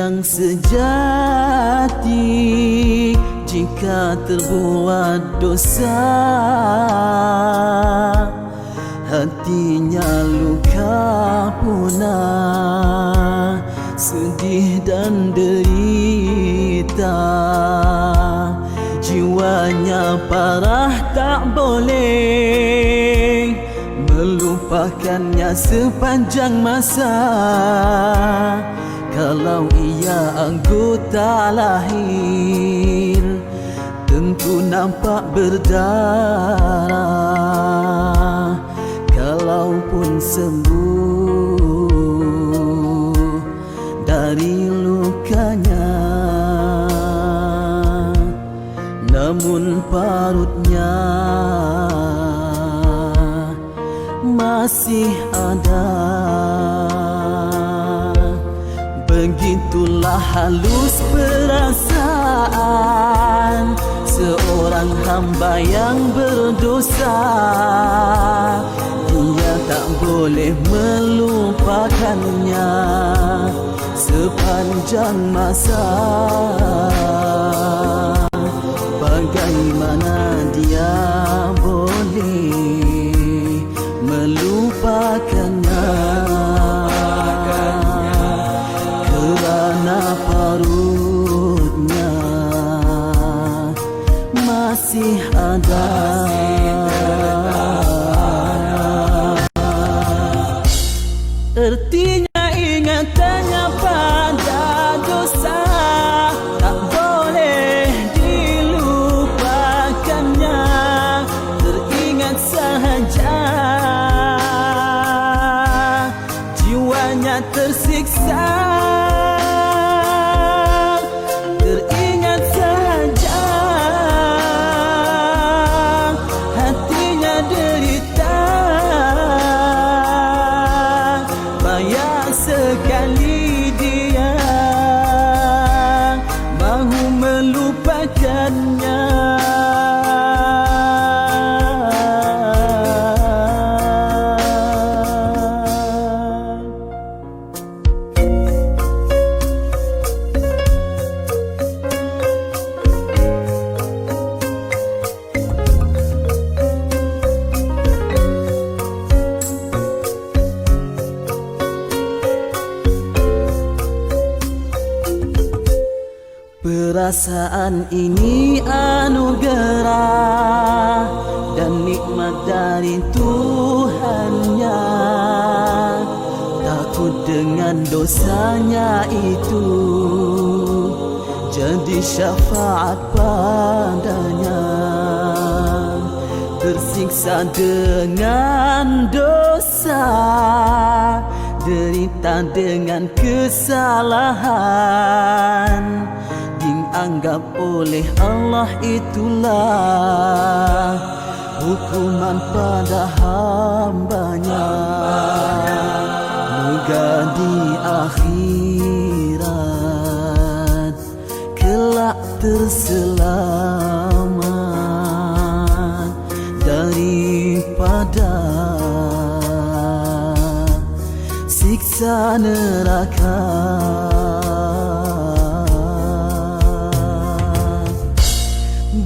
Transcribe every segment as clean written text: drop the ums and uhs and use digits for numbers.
yang sejati jika terbuat dosa, hatinya luka punah, sedih dan derita. Jiwanya parah, tak boleh melupakannya sepanjang masa. Kalau ia anggota lahir, tentu nampak berdarah. Kalaupun sembuh dari lukanya, namun parutnya masih ada. Begitulah halus perasaan seorang hamba yang berdosa. Dia tak boleh melupakannya sepanjang masa. Bagaimana dia boleh melupakannya, kerana parutnya masih ada. Artinya ingatannya pada dosa tak boleh dilupakannya, teringat sahaja jiwanya tersiksa. Teringat sahaja hatinya derita. Payah sekali dia mahu melupakannya. Perasaan ini anugerah dan nikmat dari Tuhannya. Takut dengan dosanya itu jadi syafaat padanya. Tersiksa dengan dosa, derita dengan kesalahan, dianggap oleh Allah itulah hukuman pada hambanya. Moga di akhirat kelak terselamat daripada siksa neraka.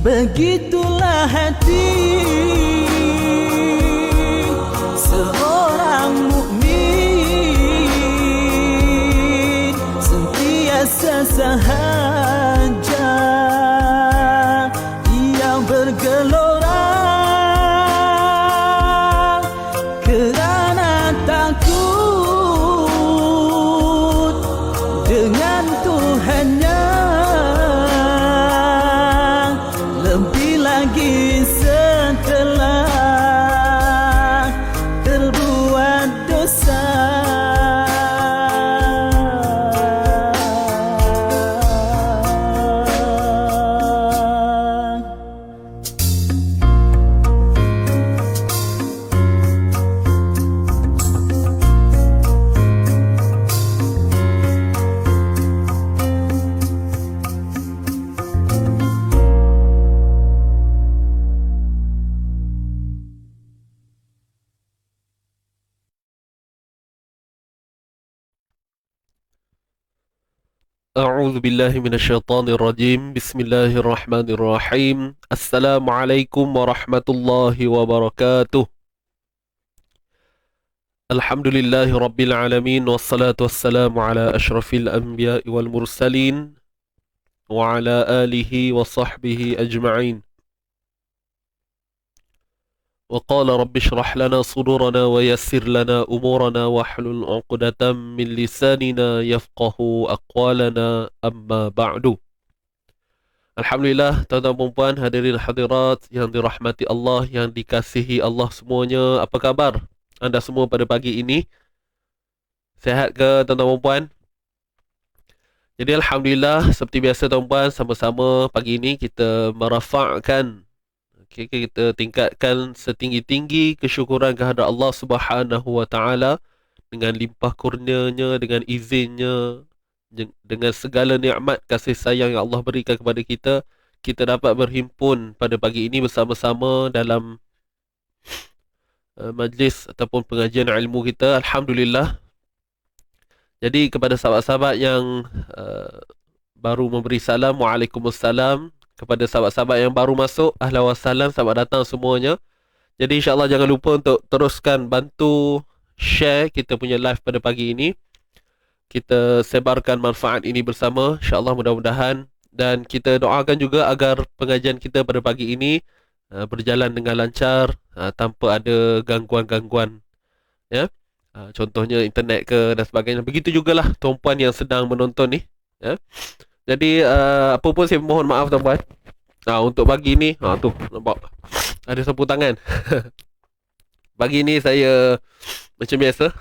Begitulah hati seorang mukmin, sentiasa sahaja ia bergelora kerana takut dengan Tuhannya. Lebih lagi setelah terbuat dosa. أعوذ بالله من الشيطان الرجيم بسم الله الرحمن الرحيم السلام عليكم ورحمة الله وبركاته الحمد لله رب العالمين والصلاة والسلام على أشرف الأنبياء والمرسلين وعلى آله وصحبه أجمعين وقال رب اشرح لنا صدورنا ويسر لنا أمورنا واحلل عقدة من لساننا يفقه أقوالنا أما بعد. Alhamdulillah, tuan-tuan dan puan, hadirin hadirat yang dirahmati Allah, yang dikasihi Allah semuanya. Apa khabar anda semua pada pagi ini? Sihat ke tuan-tuan dan puan? Jadi Alhamdulillah, seperti biasa tuan-puan, sama-sama pagi ini kita merafakkan, kita tingkatkan setinggi-tinggi kesyukuran kehadrat Allah Subhanahu wa taala dengan limpah kurnianya, dengan izinnya, dengan segala nikmat kasih sayang yang Allah berikan kepada kita dapat berhimpun pada pagi ini bersama-sama dalam majlis ataupun pengajian ilmu kita. Alhamdulillah. Jadi kepada sahabat-sahabat yang baru memberi salam, Waalaikumsalam. Kepada sahabat-sahabat yang baru masuk, ahlan wa salam, selamat datang semuanya. Jadi insyaAllah jangan lupa untuk teruskan bantu share kita punya live pada pagi ini. Kita sebarkan manfaat ini bersama, insyaAllah mudah-mudahan. Dan kita doakan juga agar pengajian kita pada pagi ini berjalan dengan lancar, tanpa ada gangguan-gangguan, ya. Contohnya internet ke dan sebagainya. Begitu jugalah tuan-puan yang sedang menonton ni, ya. Jadi apa pun saya mohon maaf tuan-puan. Untuk pagi ni, tu nampak ada sapu tangan. Pagi ni saya macam biasa.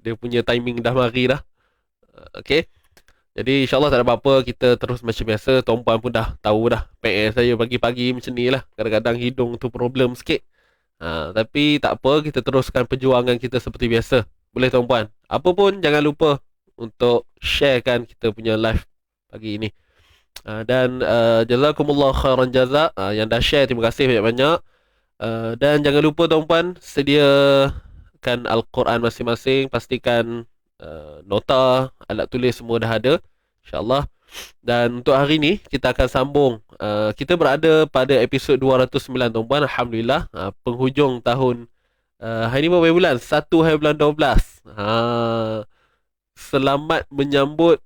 Dia punya timing dah mari dah. Okey. Jadi insyaAllah tak ada apa-apa, kita terus macam biasa. Tuan-puan pun dah tahu dah PR saya pagi-pagi macam ni lah. Kadang-kadang hidung tu problem sikit. Tapi tak apa, kita teruskan perjuangan kita seperti biasa. Boleh tuan-puan? Apa pun jangan lupa untuk sharekan kita punya live pagi ini. Dan jazakumullah khairan jaza, yang dah share, terima kasih banyak-banyak. Dan jangan lupa tuan-puan, sediakan Al-Quran masing-masing. Pastikan nota, alat tulis semua dah ada, insyaAllah. Dan untuk hari ni kita akan sambung. Kita berada pada episod 209 tuan-puan. Alhamdulillah, penghujung tahun. Hari ni berapa bulan? 1 hari bulan 12. Selamat menyambut,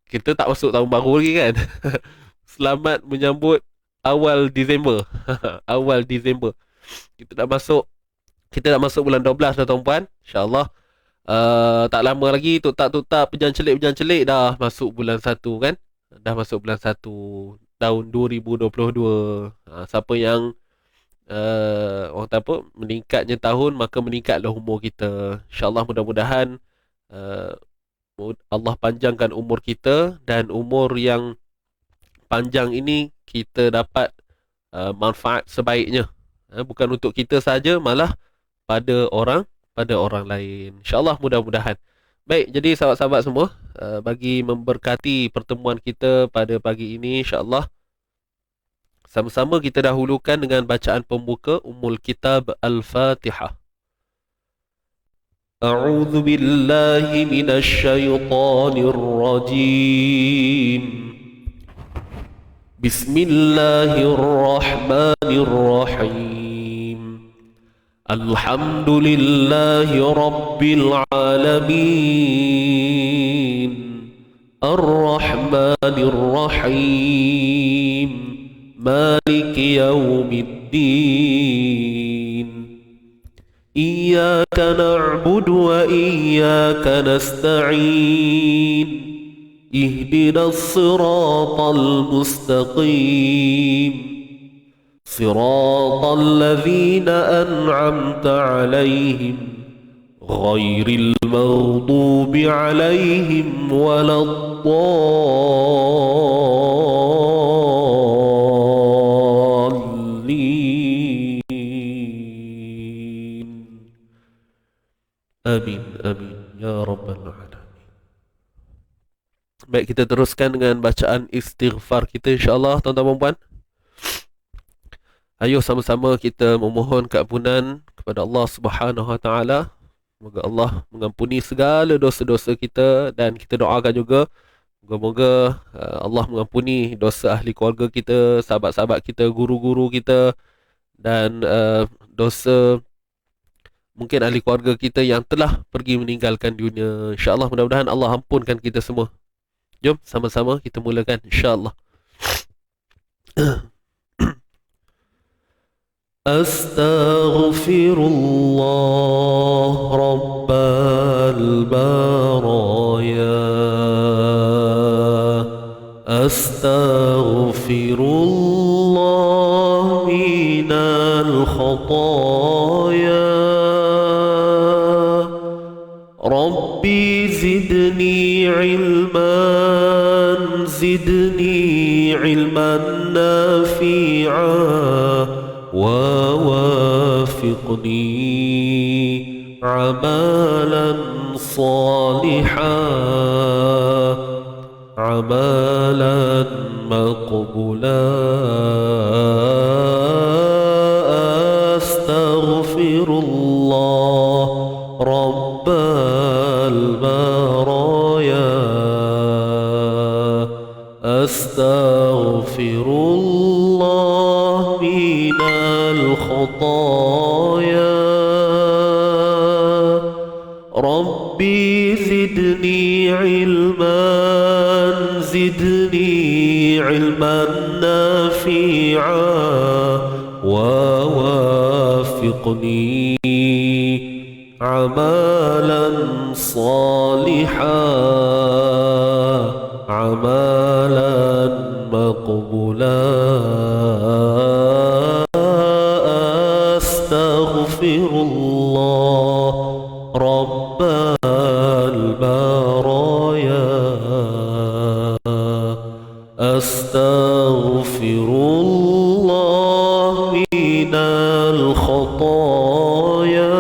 kita tak masuk tahun baru lagi kan. Selamat menyambut awal Disember. Awal Disember. Kita dah masuk bulan 12 dah tuan-puan. InsyaAllah tak lama lagi, tutak-tutak pejam celik dah masuk bulan 1 kan. Dah masuk bulan 1 tahun 2022. Siapa yang orang kata apa, meningkatnya tahun, maka meningkatlah umur kita. InsyaAllah mudah-mudahan Allah panjangkan umur kita, dan umur yang panjang ini kita dapat manfaat sebaiknya. Bukan untuk kita saja, malah pada orang lain. InsyaAllah mudah-mudahan. Baik, jadi sahabat-sahabat semua, bagi memberkati pertemuan kita pada pagi ini, insyaAllah sama-sama kita dahulukan dengan bacaan pembuka Ummul Kitab Al-Fatihah. A'udzu billahi minasy syaithanir rajim. Bismillahirrahmanirrahim. Alhamdulillahi rabbil alamin. Ar-Rahmanir Rahim. Maliki yaumiddin. Iyyaka na'budu wa iyyaka nasta'in. Ihdinas siratal mustaqim. Siratal ladzina an'amta 'alaihim ghairil maghdubi 'alaihim waladdallin. Amin, amin, ya rabbal alamin. Baik, kita teruskan dengan bacaan istighfar kita insyaAllah, tuan-tuan dan puan. Ayo sama-sama kita memohon keampunan kepada Allah Subhanahu wa taala Semoga Allah mengampuni segala dosa-dosa kita, dan kita doakan juga moga-moga Allah mengampuni dosa ahli keluarga kita, sahabat-sahabat kita, guru-guru kita, dan dosa mungkin ahli keluarga kita yang telah pergi meninggalkan dunia. InsyaAllah, mudah-mudahan Allah ampunkan kita semua. Jom sama-sama kita mulakan, insyaAllah. Astaghfirullah Rabbal Baraya. Astaghfirullah minal khataya. Rabbi zidni ilman, zidni ilman nafi'a, ووافقني عملا صالحا، عملا مقبولا. أستغفر الله رب البرايا. أستغفر الله من الخطايا. ربي زدني علما، زدني علما نافعا، ووافقني عملا صالحا، عملا مقبولا. أستغفر الله رب البرايا. أستغفر الله من الخطايا.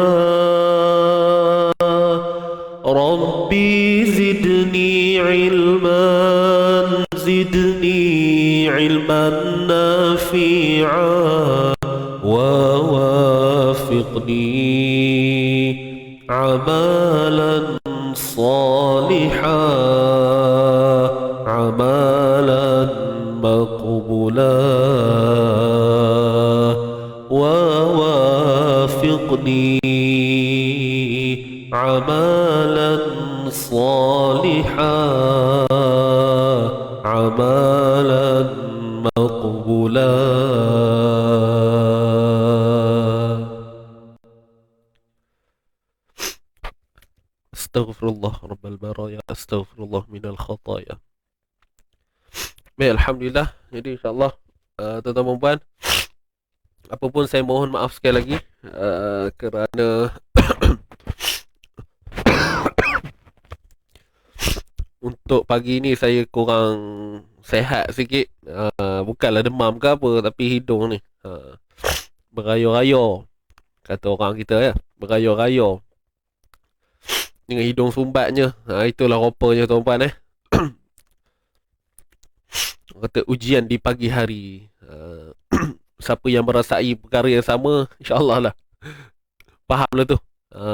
ربي زدني علما، زدني علما نافعا، ووافقني عملا صالحا، عملا مقبولا. ووافقني عملا صالحا، عملا مقبولا. Astaghfirullah Rabbal Baraya. Astaghfirullah minal khataya. Baik, Alhamdulillah. Jadi insyaAllah tuan-tuan dan puan, apapun saya mohon maaf sekali lagi kerana untuk pagi ni saya kurang sehat sikit. Bukanlah demam ke apa, tapi hidung ni berayo-rayo, kata orang kita ya, berayo-rayo dengan hidung sumbatnya. Itulah rupanya tuan-puan kata ujian di pagi hari. Siapa yang merasai perkara yang sama, insyaAllah lah fahamlah tu.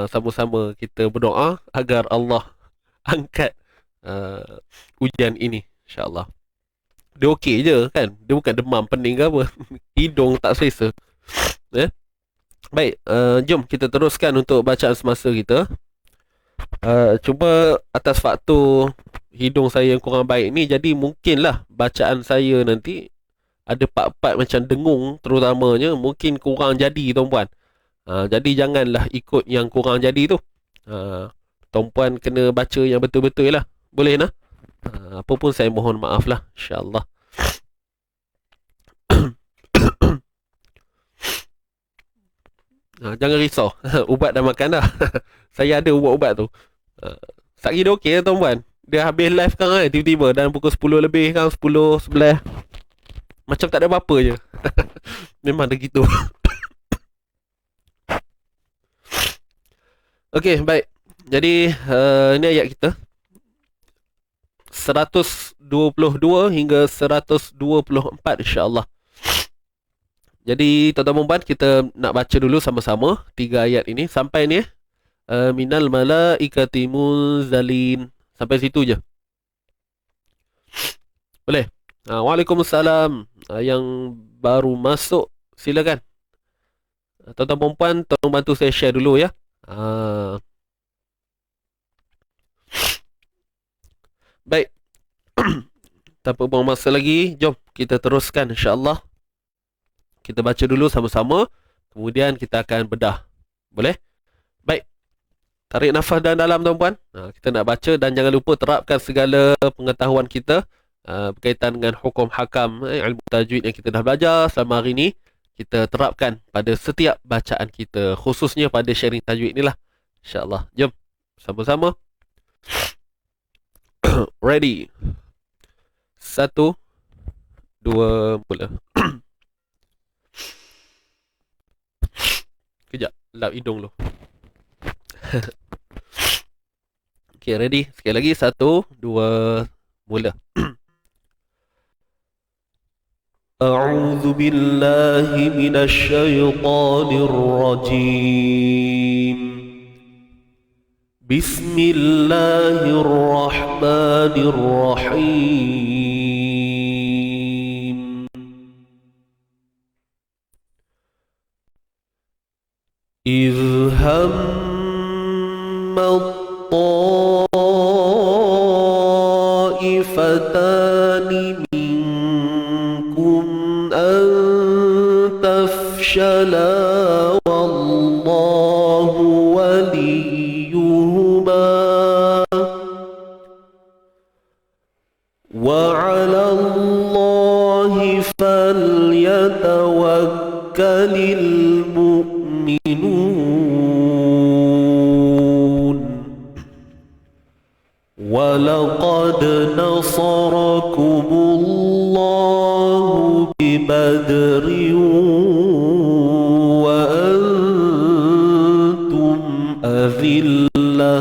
Sama-sama kita berdoa agar Allah angkat ujian ini, insyaAllah. Dia okey je kan, dia bukan demam pening ke apa. Hidung tak selesa. Baik, jom kita teruskan untuk bacaan semasa kita. Cuma atas faktor hidung saya yang kurang baik ni, jadi mungkinlah bacaan saya nanti ada part-part macam dengung, terutamanya mungkin kurang jadi tuan-puan. Jadi janganlah ikut yang kurang jadi tu. Tuan-puan kena baca yang betul-betul lah. Boleh nah? Apa pun saya mohon maaf lah, insyaAllah. Jangan risau. Ubat dah makan dah. Saya ada ubat-ubat tu. Sehari dia okey tuan-puan. Dia habis live kan tiba-tiba dan pukul 10 lebih kan, 10, 11. Macam tak ada apa-apa je. Memang dah gitu. Okey, baik. Jadi ini ayat kita 122 hingga 124 insya-Allah. Jadi tuan-tuan dan puan, kita nak baca dulu sama-sama 3 ayat ini sampai ni minal malaikati munzalin. Sampai situ je. Boleh? Waalaikumsalam. Yang baru masuk, silakan. Tuan-tuan perempuan, tolong bantu saya share dulu ya. Baik. Tanpa buang masa lagi, jom kita teruskan insya-Allah. Kita baca dulu sama-sama, kemudian kita akan bedah. Boleh? Baik. Tarik nafas dalam tuan-puan. Kita nak baca dan jangan lupa terapkan segala pengetahuan kita berkaitan dengan hukum hakam, ilmu tajwid yang kita dah belajar selama hari ini. Kita terapkan pada setiap bacaan kita, khususnya pada sharing tajwid ni lah. InsyaAllah. Jom sama-sama. Ready. 1, 2, mula. Kejap, lap hidung dulu. Okay, ready. Sekali lagi. 1, 2, mula. أعوذ بالله من الشيطان الرجيم بسم الله الرحمن الرحيم إذ هم الطائفتان أن تفشلا والله وليهما وعلى الله فليتوكل المؤمنون ولقد نصركم الله ببدر وأنتم أذلة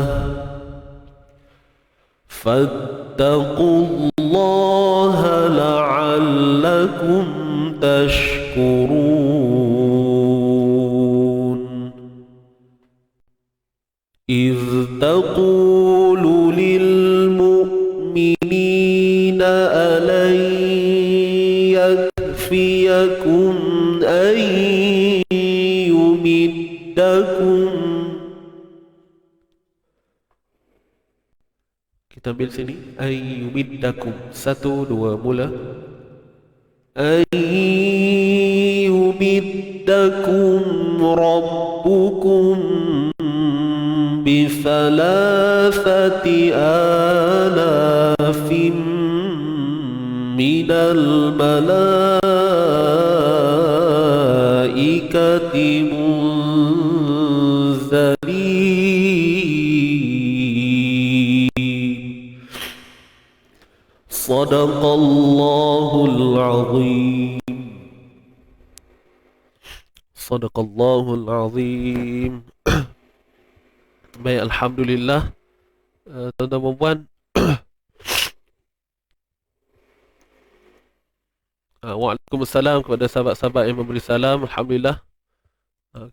فاتقوا الله لعلكم تشكرون إذ تقول للمؤمنين ألن يكفيكم أن يمدكم. Kita ambil sini. An yumiddakum. 1, 2, mula. An yumiddakum rabbukum bithalathati alafim minal malaikati munzalin. Sadaqallahul azim. Sadaqallahul azim. Baik, alhamdulillah. Tuan-tuan puan, waalaikumsalam kepada sahabat-sahabat yang memberi salam. Alhamdulillah.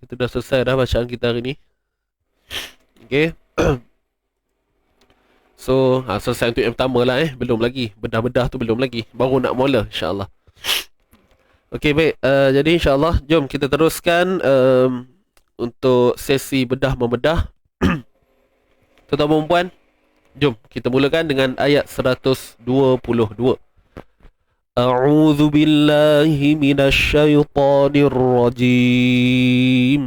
Kita dah selesai dah bacaan kita hari ni. Okay. So, selesai untuk yang pertama lah belum lagi. Bedah-bedah tu belum lagi. Baru nak mula insyaAllah. Okay, baik. Jadi insyaAllah, jom kita teruskan untuk sesi bedah membedah. Tuan-tuan perempuan, jom kita mulakan dengan ayat 122. A'udzu billahi minasyaitonir rajim.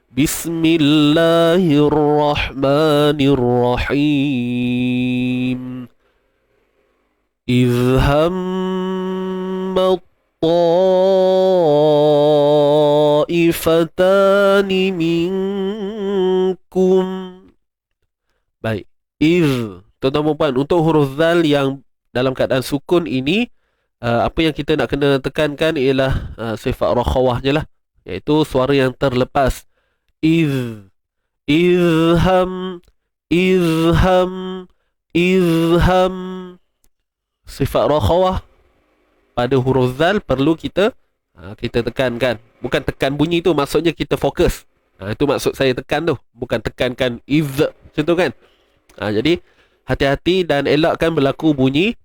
Bismillahirrahmanirrahim. Idh hamma ta'ifatani minkum. Baik. Idh. Tuan-tuan perempuan, untuk huruf zal yang dalam keadaan sukun ini, apa yang kita nak kena tekankan ialah sifat rakhawah je lah, iaitu suara yang terlepas. Idh. Idham. Idham. Idham. Sifat rakhawah pada huruf zal perlu kita tekankan. Bukan tekan bunyi tu, maksudnya kita fokus. Itu maksud saya tekan tu, bukan tekankan iz macam tu kan. Jadi hati-hati dan elakkan berlaku bunyi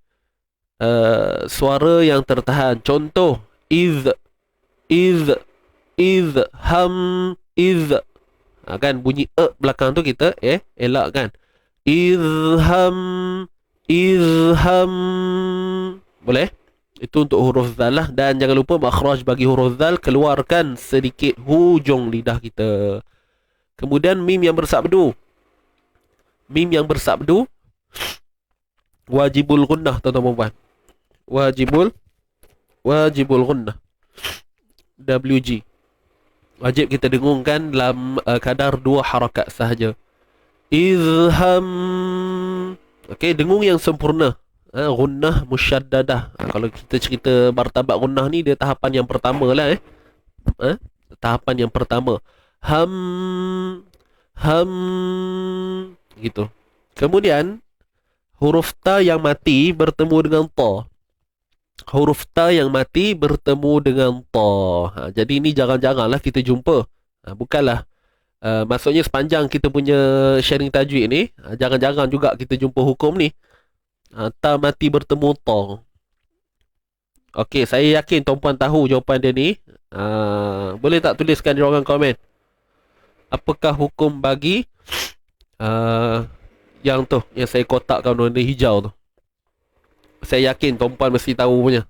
suara yang tertahan. Contoh iz, iz, iz, iz. Kan bunyi belakang tu kita elakkan. Izham, izham. Boleh? Itu untuk huruf zal lah. Dan jangan lupa makhraj bagi huruf zal, keluarkan sedikit hujung lidah kita. Kemudian mim yang bersabdu. Mim yang bersabdu wajibul gunnah, tuan-tuan puan. Wajibul gunnah. WG. Wajib kita dengungkan dalam kadar 2 harakat sahaja. Izham. Okey, dengung yang sempurna. Gunnah musyaddadah. Kalau kita cerita martabat gunnah ni, dia tahapan yang pertama lah. Tahapan yang pertama. Ham gitu. Kemudian huruf ta yang mati bertemu dengan ta. Huruf ta yang mati bertemu dengan ta. Jadi ini jarang-jaranglah kita jumpa. Bukanlah maksudnya sepanjang kita punya sharing tajwid ni, jarang-jarang juga kita jumpa hukum ni. Ta mati bertemu ta. Okey, saya yakin tuan-puan tahu jawapan dia ni. Boleh tak tuliskan di ruangan komen? Apakah hukum bagi yang tu, yang saya kotakkan warna hijau tu? Saya yakin tuan-puan mesti tahu punya.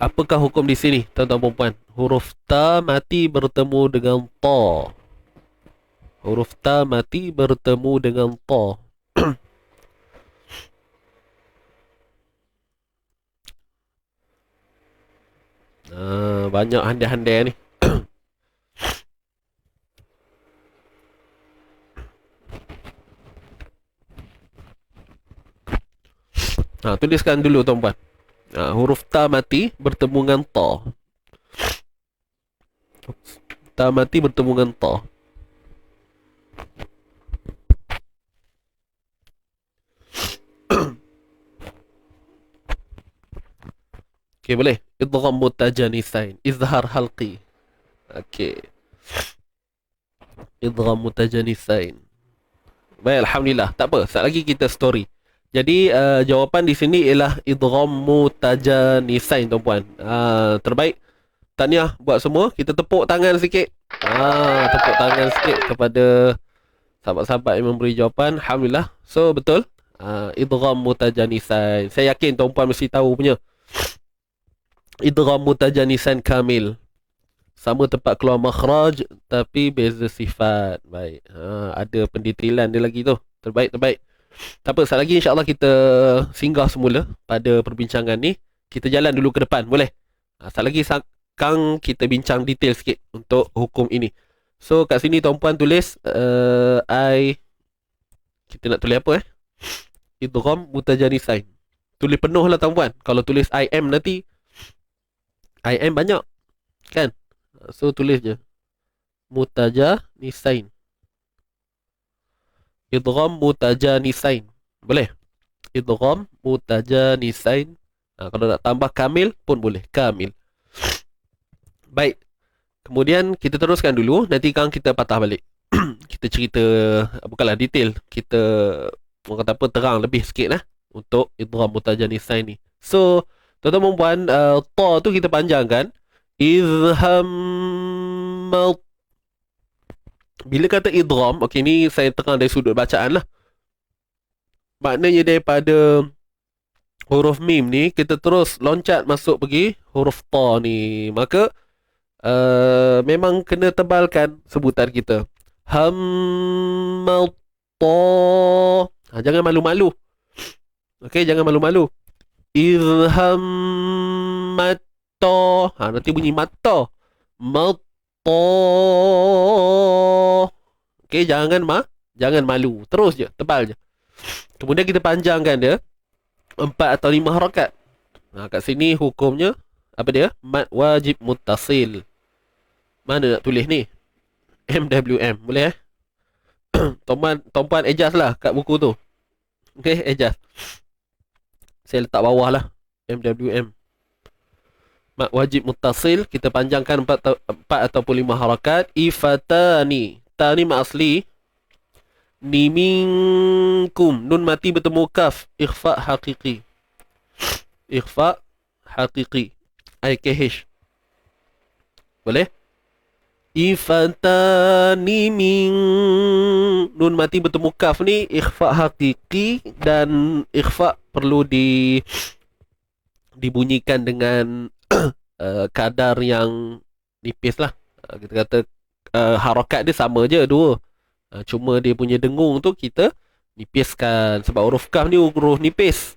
Apakah hukum di sini, tuan-tuan puan? Huruf ta mati bertemu dengan ta. Huruf ta mati bertemu dengan ta. Banyak handai-handai ni. Tuliskan dulu tuan-puan. Huruf ta mati bertemu dengan ta. Ta mati bertemu dengan ta. Okey, boleh. Idgham mutajanisain, izhar halqi. Okey. Idgham mutajanisain. Baik, alhamdulillah. Tak apa, sekejap lagi kita story. Jadi jawapan di sini ialah idgham mutajanisain, tuan-puan. Terbaik. Tahniah buat semua. Kita tepuk tangan sikit. Tepuk tangan sikit kepada sahabat-sahabat yang memberi jawapan. Alhamdulillah. So betul. Idgham mutajanisain. Saya yakin tuan-puan mesti tahu punya. Idgham mutajanisain kamil. Sama tempat keluar makhraj tapi beza sifat. Baik. Ada pendetailan dia lagi tu. Terbaik. Tak apa, sekejap lagi insya-Allah kita singgah semula pada perbincangan ni. Kita jalan dulu ke depan, boleh? Sekejap lagi Kang kita bincang detail sikit untuk hukum ini. So kat sini tuan-puan tulis kita nak tulis apa Idgham mutajanisain. Tulis penuh lah tuan-puan. Kalau tulis IM nanti IM banyak kan? So tulis je mutajanisain. Idgham mutajanisain. Boleh? Idgham mutajanisain. Kalau nak tambah kamil pun boleh. Kamil. Baik. Kemudian kita teruskan dulu. Nanti kan kita patah balik. Kita cerita, bukanlah detail. Kita, orang kata apa, terang lebih sikit lah. Untuk idgham mutajanisain ni. So, tuan-tuan perempuan, ta tu kita panjangkan. Izham. Bila kata idgham, okey ni saya terang dari sudut bacaan lah. Maknanya daripada huruf mim ni, kita terus loncat masuk pergi huruf ta ni. Maka, memang kena tebalkan sebutan kita. Hammat ta. Jangan malu-malu. Okey, jangan malu-malu. Izhammat ta. Nanti bunyi mata. Mat. Okey, jangan malu. Terus je, tebal je. Kemudian kita panjangkan dia 4 atau 5 harakat. Kat sini hukumnya apa dia? Mad wajib muttasil. Mana nak tulis ni? MWM, boleh Tuan-puan adjust lah kat buku tu. Okey, adjust. Saya letak bawah lah MWM. Mat wajib muttasil kita panjangkan 4 ataupun 5 harakat. Ifatani. Ta ni mat asli. Ni minkum. Nun mati bertemu kaf. Ikhfa hakiki. Ikhfa hakiki. IKH. Boleh? Ifatani min. Nun mati bertemu kaf ni ikhfa hakiki, dan ikhfa perlu dibunyikan dengan kadar yang nipis lah. Kita kata harakat dia sama je dua. Cuma dia punya dengung tu kita nipiskan. Sebab huruf kaf ni huruf nipis,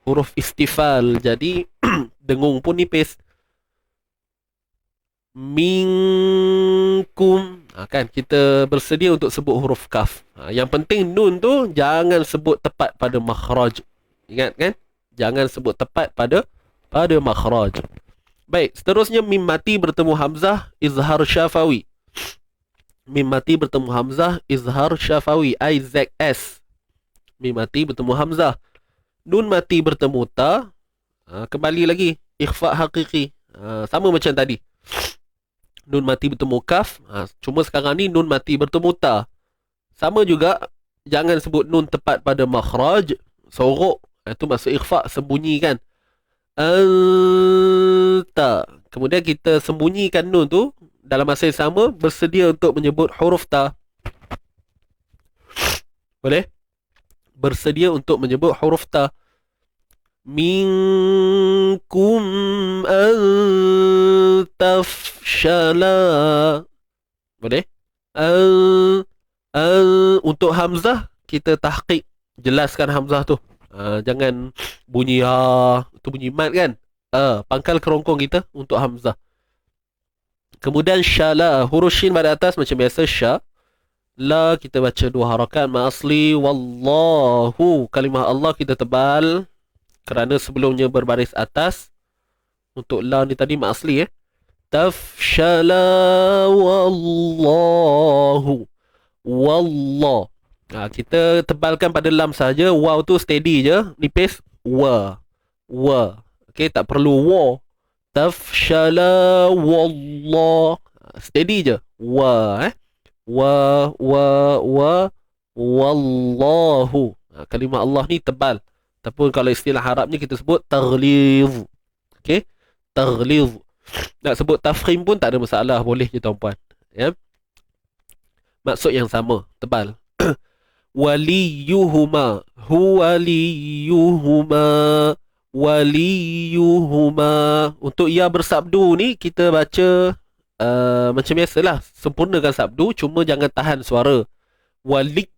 huruf istifal. Jadi dengung pun nipis. Minkum. Kan kita bersedia untuk sebut huruf kaf. Yang penting nun tu jangan sebut tepat pada makhraj. Ingat kan? Jangan sebut tepat pada makhraj. Baik, seterusnya mim mati bertemu hamzah izhar syafawi. Mim mati bertemu hamzah izhar syafawi, IZS. Mim mati bertemu hamzah. Nun mati bertemu ta. Kembali lagi ikhfa hakiki. Sama macam tadi. Nun mati bertemu kaf. Cuma sekarang ni nun mati bertemu ta. Sama juga, jangan sebut nun tepat pada makhraj. Sorok. Itu maksud ikhfa, sembunyikan. Anta. Kemudian kita sembunyikan nun tu. Dalam masa yang sama, bersedia untuk menyebut huruf ta. Boleh? Bersedia untuk menyebut huruf ta. Minkum antafshala. Boleh? Untuk hamzah kita tahqiq, jelaskan hamzah tu. Jangan bunyi itu bunyi mat kan. Pangkal kerongkong kita untuk hamzah. Kemudian syala, huruf shin pada atas macam biasa sya. La kita baca 2 harakat ma asli. Wallahu, kalimah Allah kita tebal kerana sebelumnya berbaris atas. Untuk la ni tadi mak asli Tafshala wallahu. Wallah. Kita tebalkan pada lam saja. Waw tu steady je, nipis. Wa. Okey, tak perlu wa. Tafshala wallah. Steady je. Wa. Wallahu. Kalimah Allah ni tebal. Ataupun kalau istilah Arabnya kita sebut taghlidh. Okey? Taghlidh. Nak sebut tafkhim pun tak ada masalah, boleh je tuan-puan. Ya. Maksud yang sama, tebal. Waliyuhuma, waliyuhuma. Untuk ya bersabdu ni kita baca macam biasalah, sempurnakan sabdu, cuma jangan tahan suara. Wali.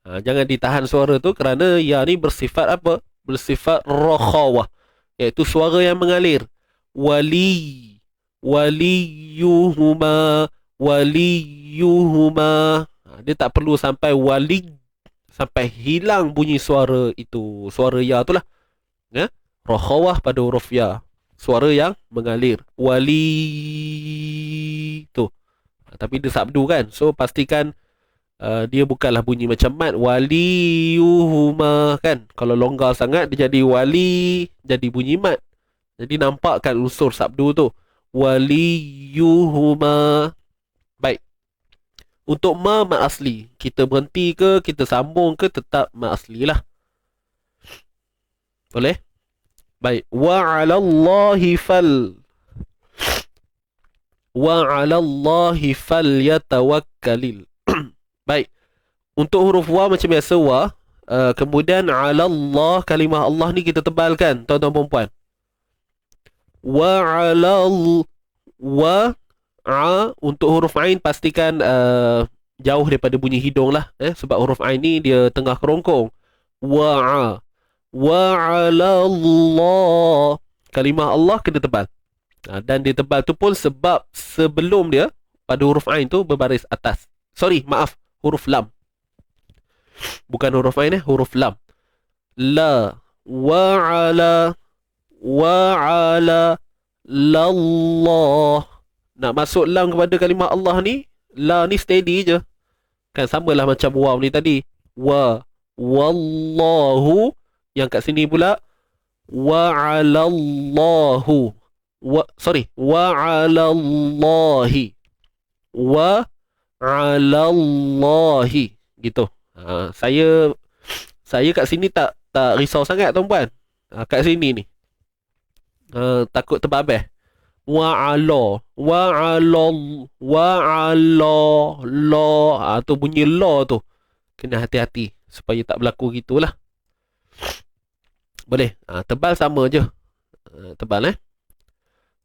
Jangan ditahan suara tu kerana ya ni bersifat apa? Bersifat rakhawah, iaitu suara yang mengalir. Waliyuhuma. Dia tak perlu sampai sampai hilang bunyi suara itu, suara ya tu lah. Rakhawah pada huruf ya, suara yang mengalir. Wali tu. Tapi dia sabdu kan, so pastikan dia bukanlah bunyi macam mat. Waliyuhuma kan. Kalau longgar sangat dia jadi wali, jadi bunyi mat. Jadi nampakkan unsur sabdu tu. Waliyuhuma. Baik. Untuk ma mat asli, kita berhenti ke, kita sambung ke, tetap mat asli lah. Boleh? Baik. Wa 'alallahi falyatawakkalil. Baik. Untuk huruf wa macam biasa wa. Kemudian 'alallah, kalimah Allah ni kita tebalkan, tuan-tuan perempuan. Untuk huruf ain pastikan jauh daripada bunyi hidung lah. Sebab huruf ain ni dia tengah kerongkong. Wa 'alallah, kalimah Allah kena tebal. Dan dia tebal tu pun sebab sebelum dia pada huruf ain tu berbaris atas. Sorry, maaf, huruf lam. Bukan huruf ain, huruf lam. La wa'ala lallah. Nak masuk lam kepada kalimah Allah ni, la ni steady je. Kan samalah macam waw ni tadi. Wallahu. Yang kat sini pula wa'alallahu wa'alallahi wa'alallahi gitu. Saya kat sini tak risau sangat tuan-puan. Kat sini ni takut terbabeh. Wa'ala tu bunyi la tu kena hati-hati supaya tak berlaku gitulah. Boleh. Tebal sama je. Tebal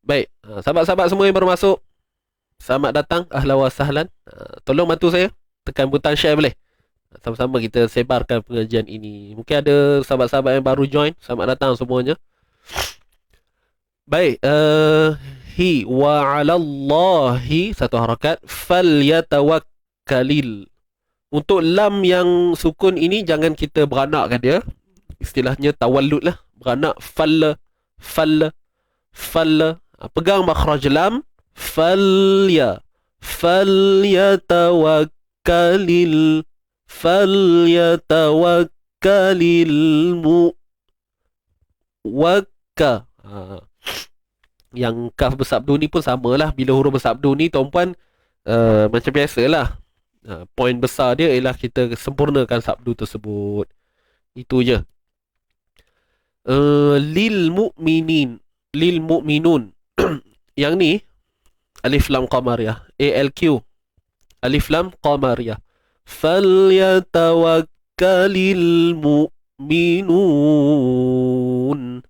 Baik. Sahabat-sahabat semua yang baru masuk, selamat datang. Ahlan wa sahlan. Tolong bantu saya tekan butang share boleh. Sama-sama kita sebarkan pengajian ini. Mungkin ada sahabat-sahabat yang baru join. Selamat datang semuanya. Baik. Hi wa 'alallahi satu harakat falyatawakkalil. Untuk lam yang sukun ini jangan kita beranakkan dia. Istilahnya tawallud lah. Beranak fal. Pegang makhraj lam. Falyatawakkalil wakka. Yang kaf bersabdu ni pun samalah. Bila huruf bersabdu ni tuan-puan macam biasalah. Poin besar dia ialah kita sempurnakan sabdu tersebut. Itu je. Lil mu'minun. Yang ni alif lam qamariyah. ALQ. Alif lam qamariyah. Falyatawakkalil mu'minun.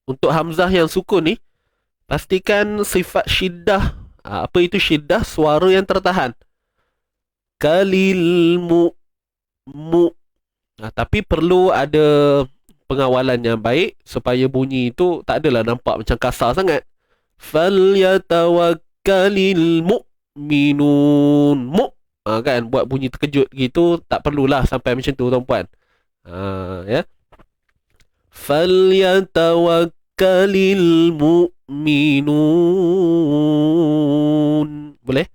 Untuk hamzah yang sukun ni, pastikan sifat syiddah. Apa itu syiddah? Suara yang tertahan. Kalil tapi perlu ada pengawalan yang baik supaya bunyi itu tak adalah nampak macam kasar sangat. Falyatawakkalil mu'minun. Kan buat bunyi terkejut gitu, tak perlulah sampai macam tu tuan-puan. Ya. Falyatawakkalil mu'minun. Boleh?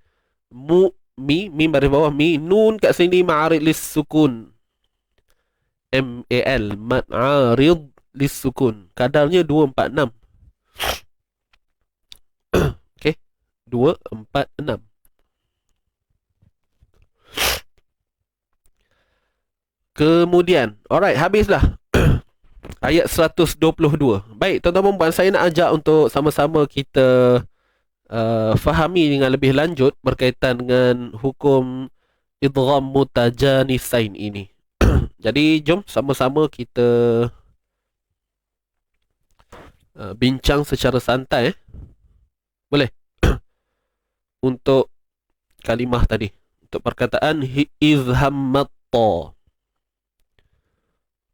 Mim baris bawah mi. Nun kat sini ma'arid lis sukun. MAL ma'arid lis sukun. Kadarnya 246. Okey. 246. Kemudian, alright, habislah. Ayat 122. Baik, tuan-tuan dan puan, saya nak ajak untuk sama-sama kita fahami dengan lebih lanjut berkaitan dengan hukum idgham mutajanisain ini. Jadi, jom sama-sama kita bincang secara santai. Boleh? Untuk kalimah tadi. Untuk perkataan izhammatta.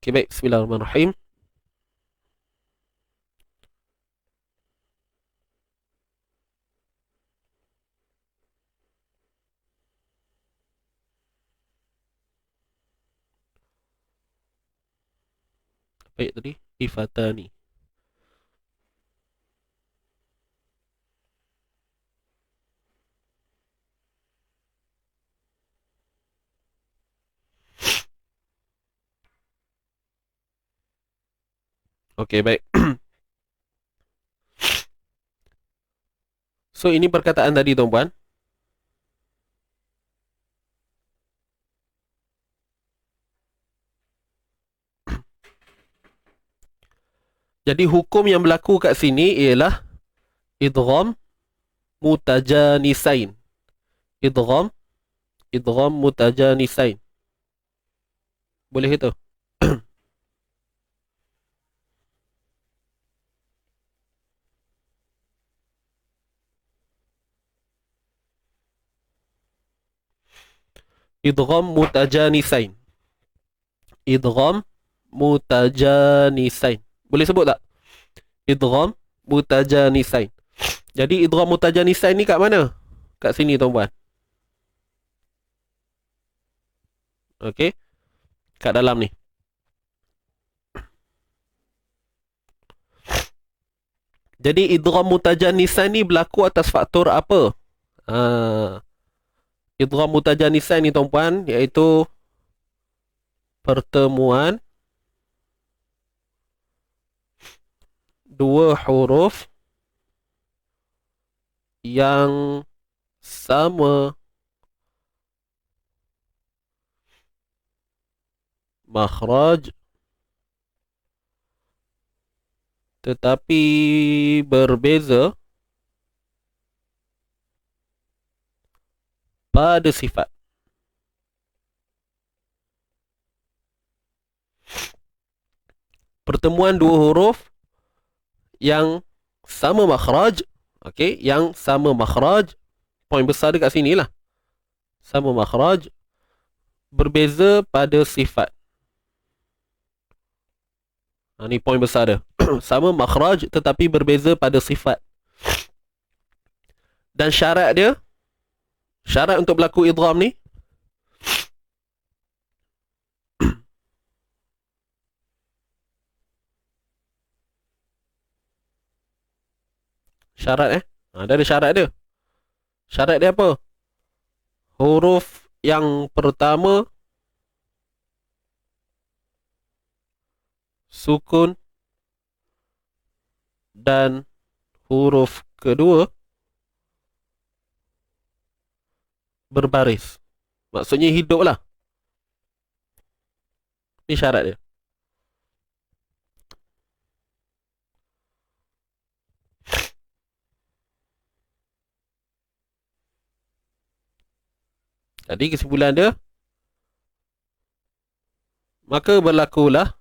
Okay, baik. Bismillahirrahmanirrahim. Baik tadi. Ifatani. Okey, baik. So, ini perkataan tadi, tuan-puan. Jadi, hukum yang berlaku kat sini ialah idgham mutajanisain. Idgham mutajanisain. Boleh itu? Idgham mutajanisain. Idgham mutajanisain. Boleh sebut tak? Idgham mutajanisain. Jadi idgham mutajanisain ni kat mana? Kat sini, tuan-puan. Okey. Kat dalam ni. Jadi idgham mutajanisain ni berlaku atas faktor apa? Idgham mutajanisain ni, tuan-puan, iaitu pertemuan dua huruf yang sama makhraj tetapi berbeza pada sifat. Pertemuan dua huruf yang sama makhraj, okey, yang sama makhraj, poin besar dekat sini lah. Sama makhraj, berbeza pada sifat. Ni poin besar dia. Sama makhraj tetapi berbeza pada sifat. Dan syarat dia, syarat untuk berlaku idgham ni, syarat dia ada syarat dia. Syarat dia apa? Huruf yang pertama sukun dan huruf kedua berbaris. Maksudnya hidup lah. Ni syarat dia. Jadi kesimpulan dia, maka berlakulah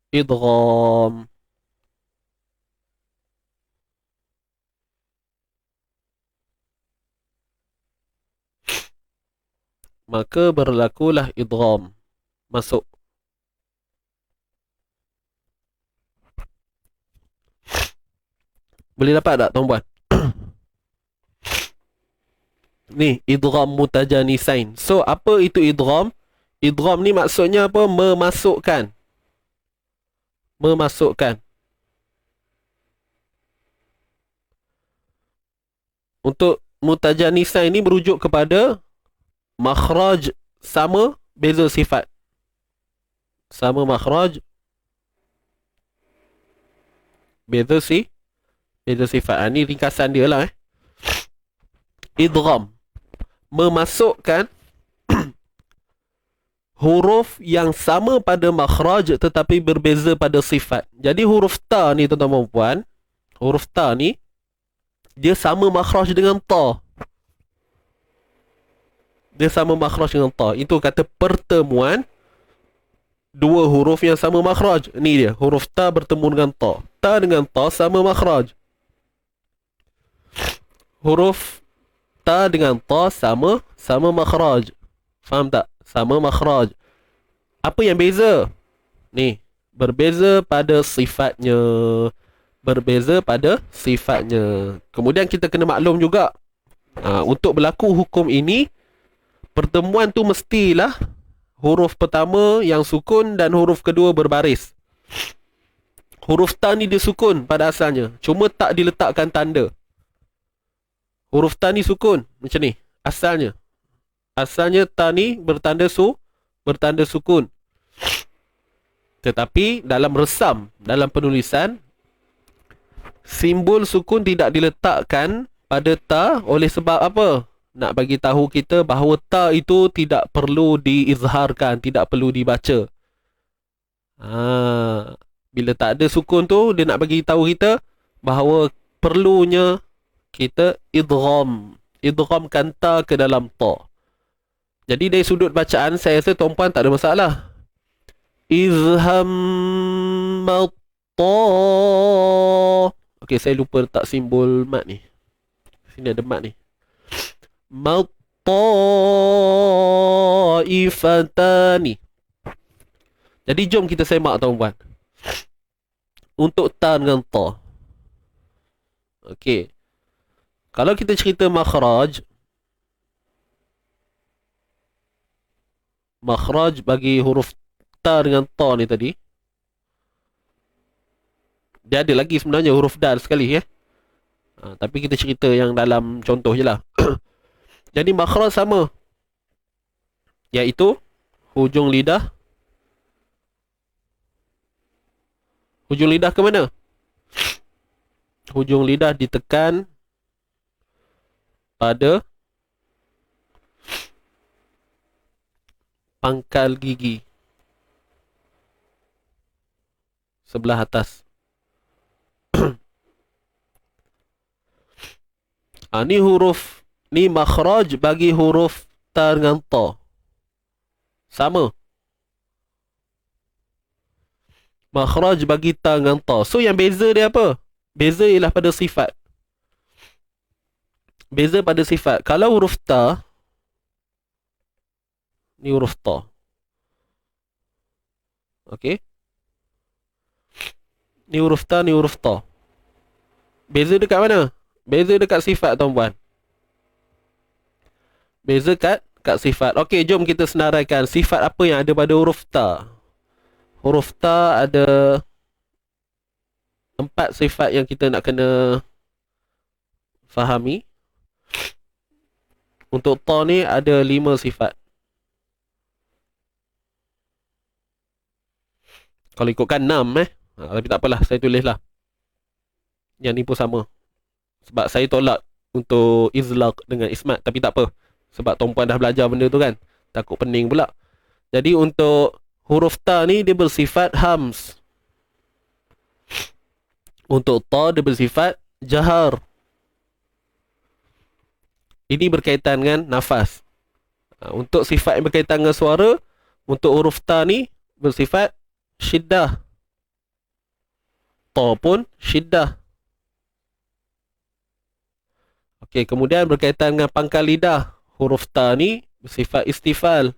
idgham. Maka berlakulah idgham. Masuk. Boleh dapat tak tuan-puan? Ni idgham mutajanisain. So apa itu idgham? Idgham ni maksudnya apa? Memasukkan. Memasukkan. Untuk mutajanisain ni merujuk kepada makhraj sama, beza sifat. Sama makhraj, beza sifat. Ni ringkasan dia lah. Idgham, memasukkan huruf yang sama pada makhraj tetapi berbeza pada sifat. Jadi huruf ta ni tuan-tuan dan puan, huruf ta ni dia sama makhraj dengan ta. Dia sama makhraj dengan ta. Itu kata pertemuan dua huruf yang sama makhraj. Ni dia, huruf ta bertemu dengan ta. Ta dengan ta sama makhraj. Huruf ta dengan ta sama makhraj. Faham tak? Sama makhraj. Apa yang beza? Ni, berbeza pada sifatnya. Berbeza pada sifatnya. Kemudian kita kena maklum juga, untuk berlaku hukum ini, pertemuan tu mestilah huruf pertama yang sukun dan huruf kedua berbaris. Huruf ta ni dia sukun pada asalnya, cuma tak diletakkan tanda. Huruf ta ni sukun macam ni asalnya. Asalnya ta ni bertanda sukun. Tetapi dalam resam, dalam penulisan, simbol sukun tidak diletakkan pada ta oleh sebab apa? Nak bagi tahu kita bahawa ta itu tidak perlu diizharkan, tidak perlu dibaca. Bila tak ada sukun tu, dia nak bagi tahu kita bahawa perlunya kita idghamkan ta ke dalam ta. Jadi dari sudut bacaan, saya rasa tuan-puan tak ada masalah. Izhammat ta. Okey, saya lupa letak simbol mat ni. Sini ada mat ni. Mattaifatani. Jadi jom kita semak tuan-puan. Untuk ta dengan ta. Okey. Kalau kita cerita makhraj bagi huruf ta dengan ta ni tadi, dia ada lagi sebenarnya huruf dal sekali tapi kita cerita yang dalam contoh je lah. Jadi makhraj sama, iaitu hujung lidah ke mana? hujung lidah ditekan pada pangkal gigi sebelah atas. Ni huruf, ni makhraj bagi huruf ta dengan ta. Sama. Makhraj bagi ta dengan ta. So yang beza dia apa? Beza ialah pada sifat. Beza pada sifat. Kalau huruf ta, ni huruf ta. Okey. Ni huruf ta, ni huruf ta. Beza dekat mana? Beza dekat sifat, tuan-puan. Beza kat sifat. Okey, jom kita senaraikan sifat apa yang ada pada huruf ta. Huruf ta ada 4 sifat yang kita nak kena fahami. Untuk ta ni ada 5 sifat. Kalau ikutkan 6 tapi tak apalah, saya tulislah. Yang ni pun sama. Sebab saya tolak untuk izlaq dengan ismat, tapi tak apa. Sebab tuan-puan dah belajar benda tu kan. Takut pening pula. Jadi untuk huruf ta ni dia bersifat hams. Untuk ta dia bersifat jahar. Ini berkaitan dengan nafas. Untuk sifat yang berkaitan dengan suara, untuk huruf ta ni bersifat syiddah. Ta pun syiddah. Okey, kemudian berkaitan dengan pangkal lidah. Huruf ta ni bersifat istifal.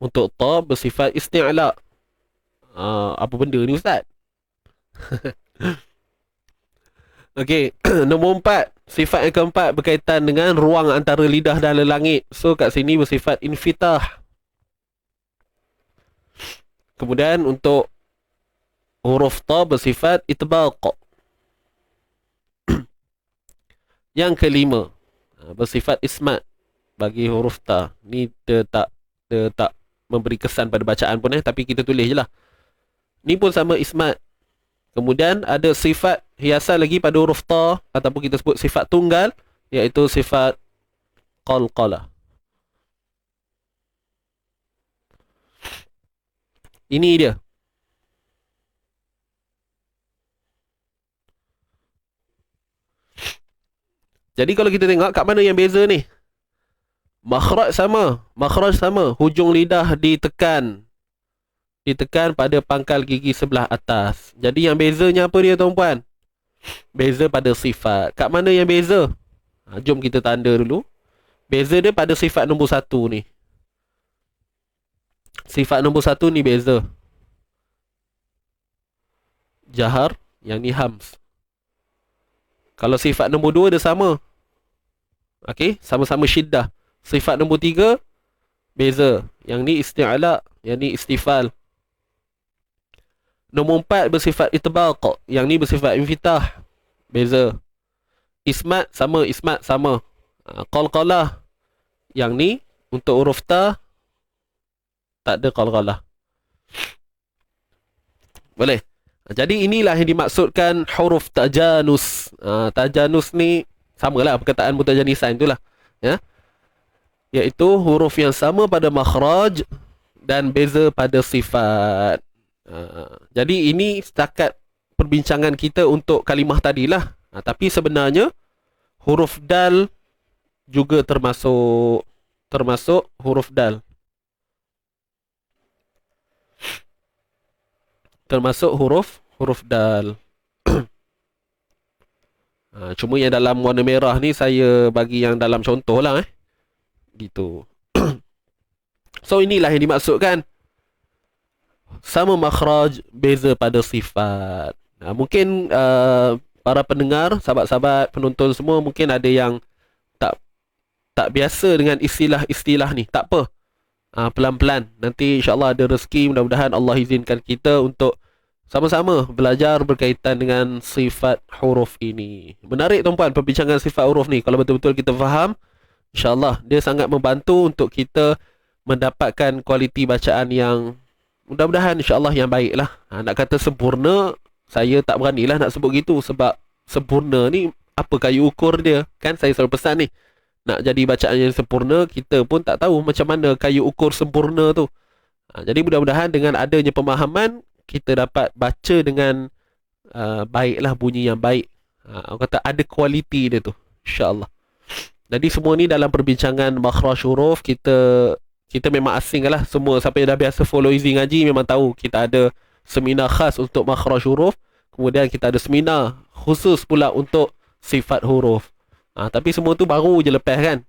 Untuk ta bersifat isti'la. Apa benda ni, Ustaz? Okey, nombor 4. Sifat yang keempat berkaitan dengan ruang antara lidah dan lelangit. So, kat sini bersifat infitah. Kemudian untuk huruf ta bersifat itbaq. Yang kelima, bersifat ismat bagi huruf ta. Ni dia tak memberi kesan pada bacaan pun tapi kita tulis je lah. Ni pun sama ismat. Kemudian ada sifat hiasan lagi pada huruf ta, ataupun kita sebut sifat tunggal, iaitu sifat qalqalah. Ini dia. Jadi kalau kita tengok kat mana yang beza ni? Makhraj sama, hujung lidah ditekan pada pangkal gigi sebelah atas. Jadi yang bezanya apa dia, tuan-puan? Beza pada sifat. Kat mana yang beza? Jom kita tanda dulu. Beza dia pada sifat nombor 1 ni. Sifat nombor 1 ni beza. Jahar, yang ni hams. Kalau sifat nombor 2 dia sama. Okey, sama-sama syiddah. Sifat nombor 3 beza. Yang ni isti'la, yang ni istifal. Nombor 4 bersifat itbaq, yang ni bersifat infitah. Beza. Ismat sama. Qalqalah, yang ni untuk huruf ta tak ada qalqalah. Boleh. Jadi inilah yang dimaksudkan huruf tajanus. Tajanus ni samalah perkataan mutajanisan itulah, ya. Iaitu huruf yang sama pada makhraj dan beza pada sifat. Jadi ini setakat perbincangan kita untuk kalimah tadilah. Tapi sebenarnya huruf dal juga termasuk huruf dal. Termasuk huruf dal. Cuma yang dalam warna merah ni saya bagi yang dalam contoh lah, gitu. So inilah yang dimaksudkan sama makhraj, beza pada sifat. Mungkin para pendengar, sahabat-sahabat, penonton semua mungkin ada yang tak biasa dengan istilah-istilah ni. Tak apa. Pelan-pelan. Nanti insya-Allah ada rezeki, mudah-mudahan Allah izinkan kita untuk sama-sama belajar berkaitan dengan sifat huruf ini. Menarik, tuan-puan, perbincangan sifat huruf ni. Kalau betul-betul kita faham, insya-Allah dia sangat membantu untuk kita mendapatkan kualiti bacaan yang mudah-mudahan insya-Allah yang baik lah. Nak kata sempurna, Saya tak beranilah nak sebut gitu sebab sempurna ni apa kayu ukur dia. Kan saya selalu pesan ni, nak jadi bacaan yang sempurna, kita pun tak tahu macam mana kayu ukur sempurna tu. Jadi mudah-mudahan dengan adanya pemahaman, kita dapat baca dengan baiklah, bunyi yang baik. Orang kata ada kualiti dia tu, insya-Allah. Jadi semua ni dalam perbincangan makhraj huruf, kita memang asing lah. Semua siapa yang dah biasa follow Easy Ngaji memang tahu kita ada seminar khas untuk makhraj huruf. Kemudian kita ada seminar khusus pula untuk sifat huruf. Tapi semua tu baru je lepas kan.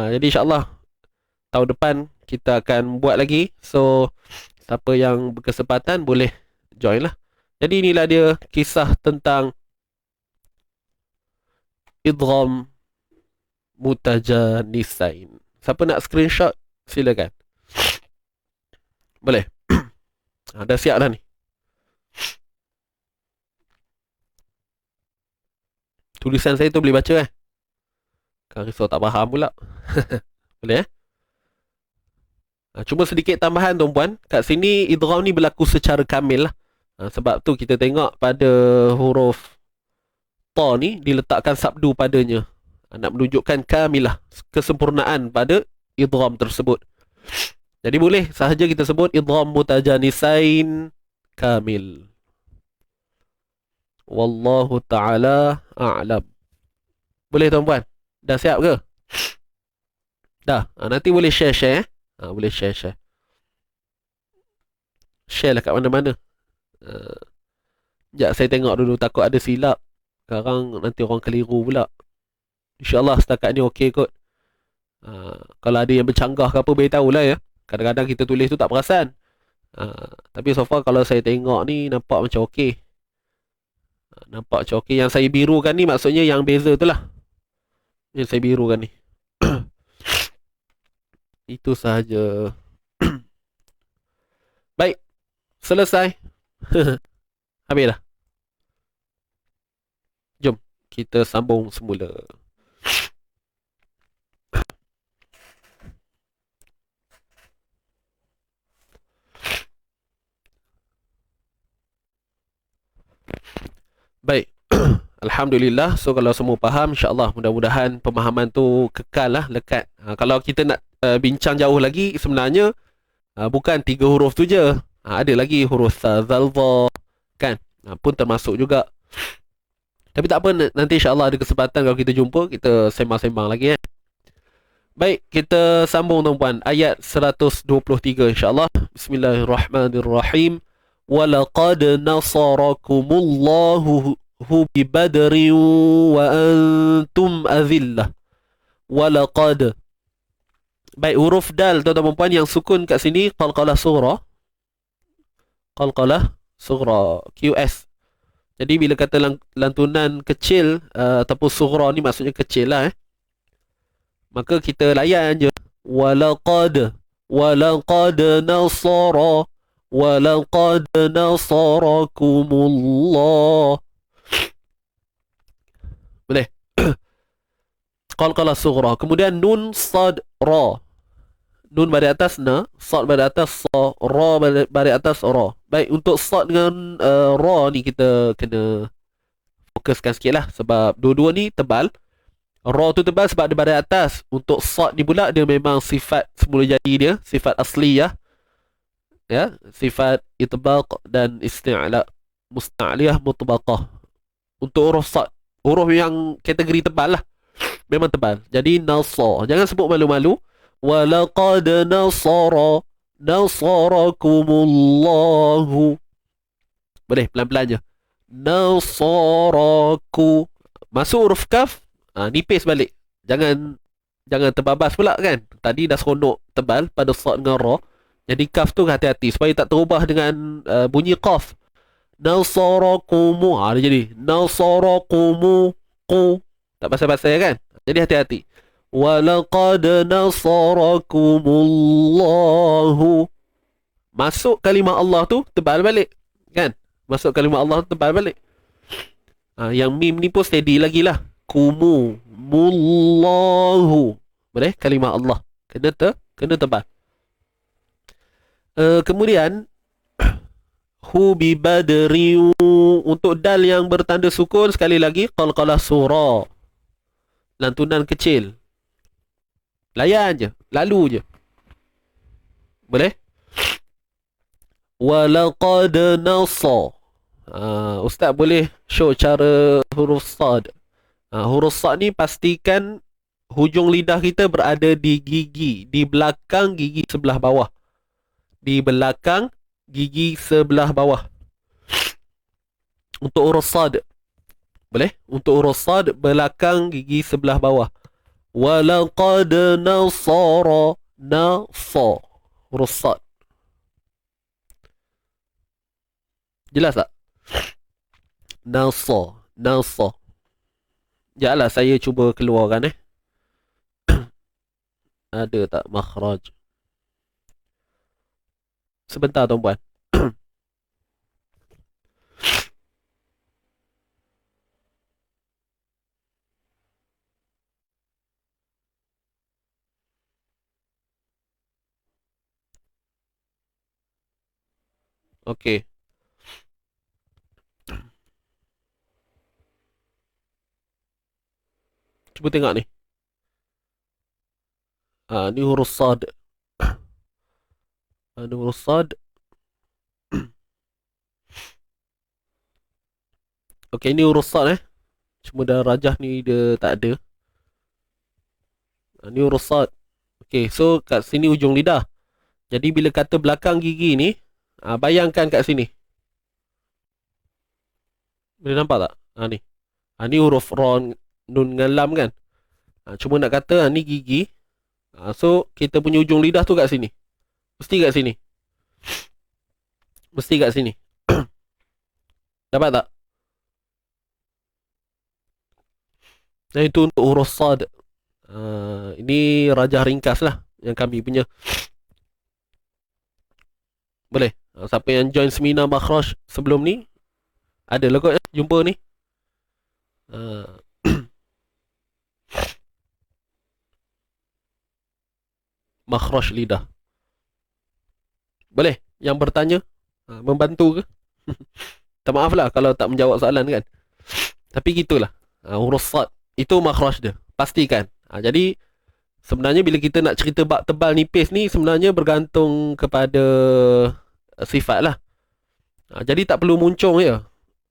Jadi insya-Allah tahun depan kita akan buat lagi. So siapa yang berkesempatan boleh join lah. Jadi inilah dia kisah tentang idgham mutajanisain. Siapa nak screenshot silakan. Boleh. Dah siap dah ni. Tulisan saya tu boleh baca Kan risau tak faham pula. Boleh Cuma sedikit tambahan tuan-puan. Kat sini idgham ni berlaku secara kamil lah. Sebab tu kita tengok pada huruf ta ni diletakkan sabdu padanya. Nak menunjukkan kamilah, kesempurnaan pada idgham tersebut. Jadi boleh sahaja kita sebut idgham mutajanisain kamil. Wallahu ta'ala a'lam. Boleh tuan-puan? Dah siap ke? Dah. Nanti boleh share. Boleh share. Share lah kat mana-mana. Sekejap saya tengok dulu, takut ada silap. Sekarang nanti orang keliru pula. InsyaAllah setakat ni okey kot. Kalau ada yang bercanggah ke apa, beritahu lah ya. Kadang-kadang kita tulis tu tak perasan. Tapi so far kalau saya tengok ni, nampak macam okey. Nampak macam okey. Yang saya birukan ni maksudnya yang beza tu lah. Yang saya birukan ni. Itu sahaja. Baik. Selesai. Habis dah. Jom kita sambung semula. Baik. Alhamdulillah. So kalau semua faham, insya-Allah mudah-mudahan pemahaman tu kekal lah, lekat. Kalau kita nak bincang jauh lagi, sebenarnya bukan 3 huruf tu je. Ada lagi huruf zalza kan, pun termasuk juga. Tapi tak apa, nanti insya-Allah ada kesempatan kalau kita jumpa, kita sembang-sembang lagi Baik, kita sambung tuan-puan. Ayat 123 insya-Allah. Bismillahirrahmanirrahim. Walaqad nasarakumullahu bi badrin wa antum azillah. Walaqad. Baik, huruf dal tuan-tuan puan yang sukun kat sini qalqalah sughra. Qalqalah sughra, QS. Jadi bila kata lantunan kecil ataupun sughra ni maksudnya kecil lah maka kita layan je. Walaqad nasara, walaqad nasarakumullah. Boleh. Qalqalah sughra. Kemudian nun sad ra. Nun baris atas na, sad baris atas sa, ra baris atas ra. Baik, untuk sad dengan ra ni kita kena fokuskan sikit lah. Sebab dua-dua ni tebal. Ra tu tebal sebab dia baris atas. Untuk sad ni pula dia memang sifat semula jadi dia, sifat asliyah. Ya, sifat itbaq dan isti'la, musta'liyah mutlaqah. Untuk huruf sad, huruf yang kategori tebal lah, memang tebal. Jadi nasa, jangan sebut malu-malu. Walaqad nasarakumullahu. Boleh pelan-pelan je. Nasaraku. Masuk huruf kaf, nipis balik. Jangan terbabas pula kan. Tadi dah seronok tebal pada sad dengan ra. Jadi kaf tu hati-hati supaya tak terubah dengan bunyi qaf. Nasarakumu. Dia jadi nasarakumu ku. Tak pasal-pasal kan. Jadi hati-hati. Walaqad nasarakumullahu. Masuk kalimah Allah tu tebal balik kan. Masuk kalimah Allah tu tebal balik. Yang mim ni pun steady lagi lah. Kumu mullahu. Boleh kalimah Allah kena tebal. Kemudian hu bi badri. Untuk dal yang bertanda sukun, sekali lagi qalqalah surah, lantunan kecil, layan je, lalu je, boleh. Walaqad nasa. Ustaz boleh show cara huruf sad. Huruf sad ni pastikan hujung lidah kita berada di gigi, di belakang gigi sebelah bawah, di belakang gigi sebelah bawah. Untuk huruf sad, boleh. Untuk huruf sad, belakang gigi sebelah bawah. Walaqad nasara, nasa, huruf sad. Jelas tak? Nasa, nasa. Sekejaplah saya cuba keluarkan Ada tak makhraj? Sebentar tuan-puan. Okey. Cuba tengok ni. Ni huruf sad. Ni huruf sad. Okey, ni huruf sad Cuma dah rajah ni dia tak ada. Ni huruf sad. Okey, so kat sini hujung lidah. Jadi bila kata belakang gigi ni, bayangkan kat sini. Boleh nampak tak? Ni. Ni huruf ra, nun dengan lam kan. Cuma nak kata ni gigi. So kita punya hujung lidah tu kat sini. Mesti kat sini. Mesti kat sini. Dapat tak? Dan itu untuk huruf sad. Ini rajah ringkas lah yang kami punya. Boleh. Siapa yang join seminar makhraj sebelum ni, ada lah kot jumpa ni. Makhraj lidah. Boleh? Yang bertanya membantu ke? Tak maaf lah kalau tak menjawab soalan kan. Tapi gitulah. Huruf sad itu makhraj dia. Pastikan. Jadi sebenarnya bila kita nak cerita bab tebal nipis ni, sebenarnya bergantung kepada sifat lah. Jadi tak perlu muncung je.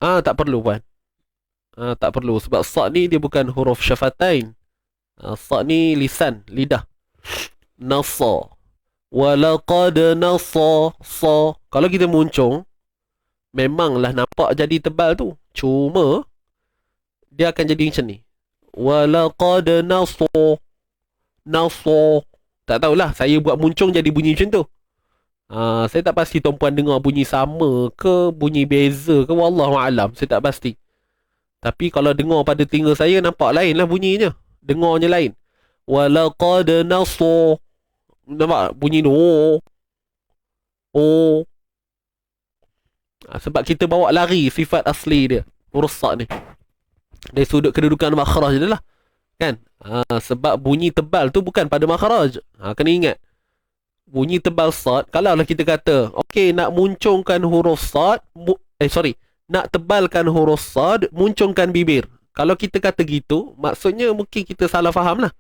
Tak perlu puan. Tak perlu. Sebab sad ni dia bukan huruf syafatain. Sad ni lisan, lidah. Nasa. Walaqad nasa, sa. Kalau kita muncung, memanglah nampak jadi tebal tu. Cuma dia akan jadi macam ni. Walaqad nasa, nasa. Tak tahulah, saya buat muncung jadi bunyi macam tu. Saya tak pasti tuan-puan dengar bunyi sama ke, bunyi beza ke, wallahualam, saya tak pasti. Tapi kalau dengar pada telinga saya, nampak lain lah bunyinya. Dengarnya lain. Walaqad nasa. Nampak bunyi ni. Oh. Sebab kita bawa lari sifat asli dia, huruf sad ni, dari sudut kedudukan makhraj dia lah. Kan? Sebab bunyi tebal tu bukan pada makhraj. Kena ingat. Bunyi tebal sad, kalau lah kita kata, okey, nak muncungkan huruf sad, nak tebalkan huruf sad, muncungkan bibir. Kalau kita kata gitu, maksudnya mungkin kita salah faham lah.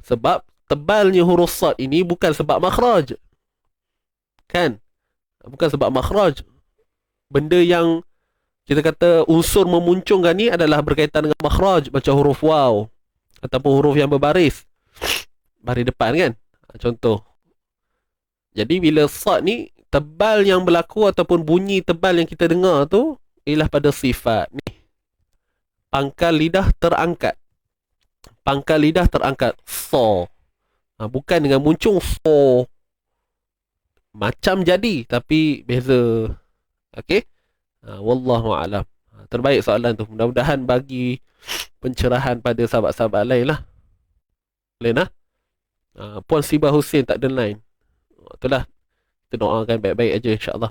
Sebab tebalnya huruf sad ini bukan sebab makhraj. Kan? Bukan sebab makhraj. Benda yang kita kata unsur memuncungkan ni adalah berkaitan dengan makhraj, macam huruf waw ataupun huruf yang berbaris, baris depan kan. Contoh. Jadi bila sad ni, tebal yang berlaku ataupun bunyi tebal yang kita dengar tu ialah pada sifat ni. Pangkal lidah terangkat. Pangkal lidah terangkat. So. Bukan dengan muncung so. Macam jadi tapi beza. Okey? Wallahu a'lam. Terbaik soalan tu. Mudah-mudahan bagi pencerahan pada sahabat-sahabat lain lah. Boleh nah? Puan Sibah Hussein tak ada line. Itulah. Kita doakan baik-baik aja insya-Allah.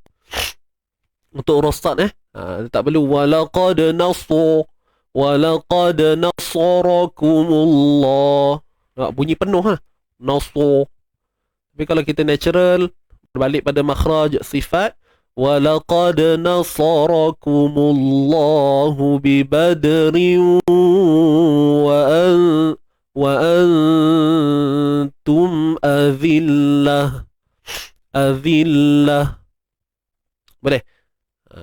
Untuk huruf sad tak perlu walaqad nasu, walaqad nasarakumullah. Bunyi penuh nasu. Tapi kalau kita natural, berbalik pada makhraj sifat, ولقد نصركم الله ببدر وأن وأنتم أذلة. Boleh?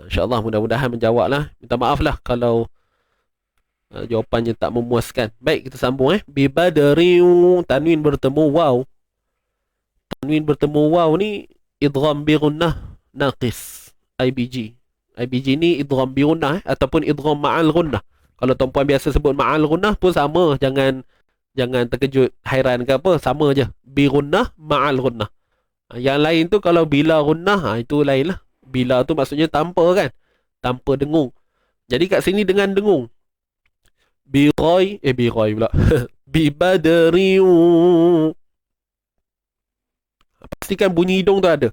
InsyaAllah mudah-mudahan menjawab lah. Minta maaf lah kalau jawapannya tak memuaskan. Baik, kita sambung Bibadriu, tanwin bertemu waw. Tanwin bertemu waw ni idgham bi gunnah naqis, IBG. IBG ni idgham bi gunnah ataupun idgham ma'al gunnah. Kalau tuan-puan biasa sebut ma'al gunnah pun sama, jangan terkejut, hairan ke apa, sama je. Bi gunnah ma'al gunnah. Yang lain tu kalau bila gunnah, itu lain lah. Bila tu maksudnya tanpa kan, tanpa dengung. Jadi kat sini dengan dengung. Biroy pula. Bibadriu. Pastikan bunyi hidung tu ada.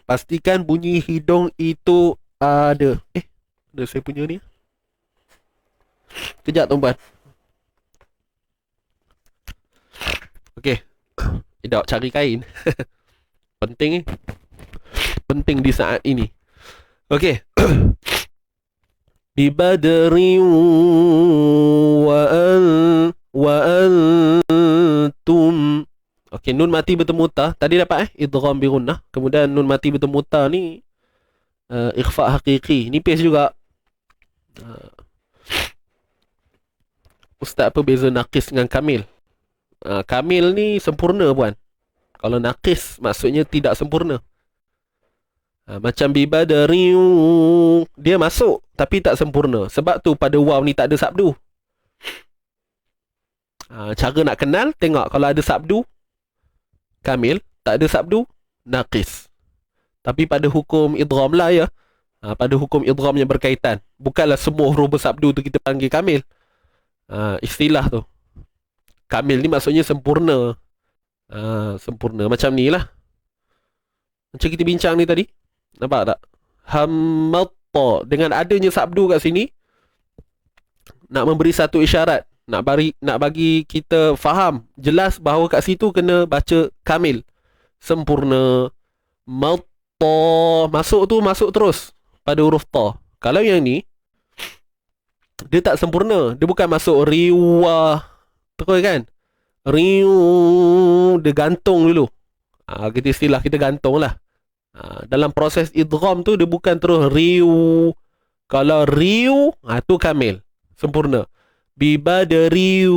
Pastikan bunyi hidung itu ada. Ada saya punya ni. Kejap tuan-puan. Okey. Tidak cari kain. Penting ni. Penting di saat ini. Okey. Bibadri wa antum. Okey, nun mati bertemu ta. Tadi dapat idgham bi gunnah. Kemudian nun mati bertemu ta ni ikhfa hakiki. Nipis juga. Ustaz, apa beza naqis dengan kamil? Kamil ni sempurna puan. Kalau naqis maksudnya tidak sempurna. Macam bibadri, dia masuk tapi tak sempurna. Sebab tu pada waw ni tak ada sabdu. Cara nak kenal, tengok kalau ada sabdu kamil, tak ada sabdu naqis. Tapi pada hukum idgham lah ya. Pada hukum idgham yang berkaitan, bukanlah semua huruf bersabdu tu kita panggil kamil. Istilah tu kamil ni maksudnya sempurna. Sempurna macam ni lah. Macam kita bincang ni tadi. Nampak tak? Hamatta, dengan adanya sabdu kat sini nak memberi satu isyarat, nak bagi kita faham jelas bahawa kat situ kena baca kamil, sempurna. Matta, masuk terus pada huruf ta. Kalau yang ni dia tak sempurna, dia bukan masuk riwa terus kan, riu, dia gantung dulu. Kita istilah kita gantung lah. Dalam proses idgham tu dia bukan terus riu. Kalau riu, tu kamil, sempurna. Bibadriu,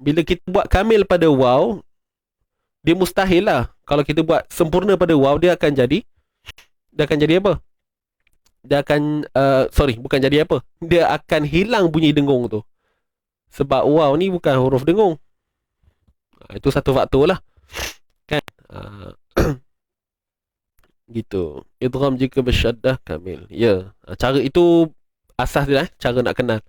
bila kita buat kamil pada waw, dia mustahil lah. Kalau kita buat sempurna pada waw, dia akan jadi apa? Dia akan bukan jadi apa? Dia akan hilang bunyi dengung tu. Sebab waw ni bukan huruf dengung. Itu satu faktor lah. Kan? Gitu. Idgham jika bersyaddah kamil. Ya. Cara itu asas dia cara nak kenal.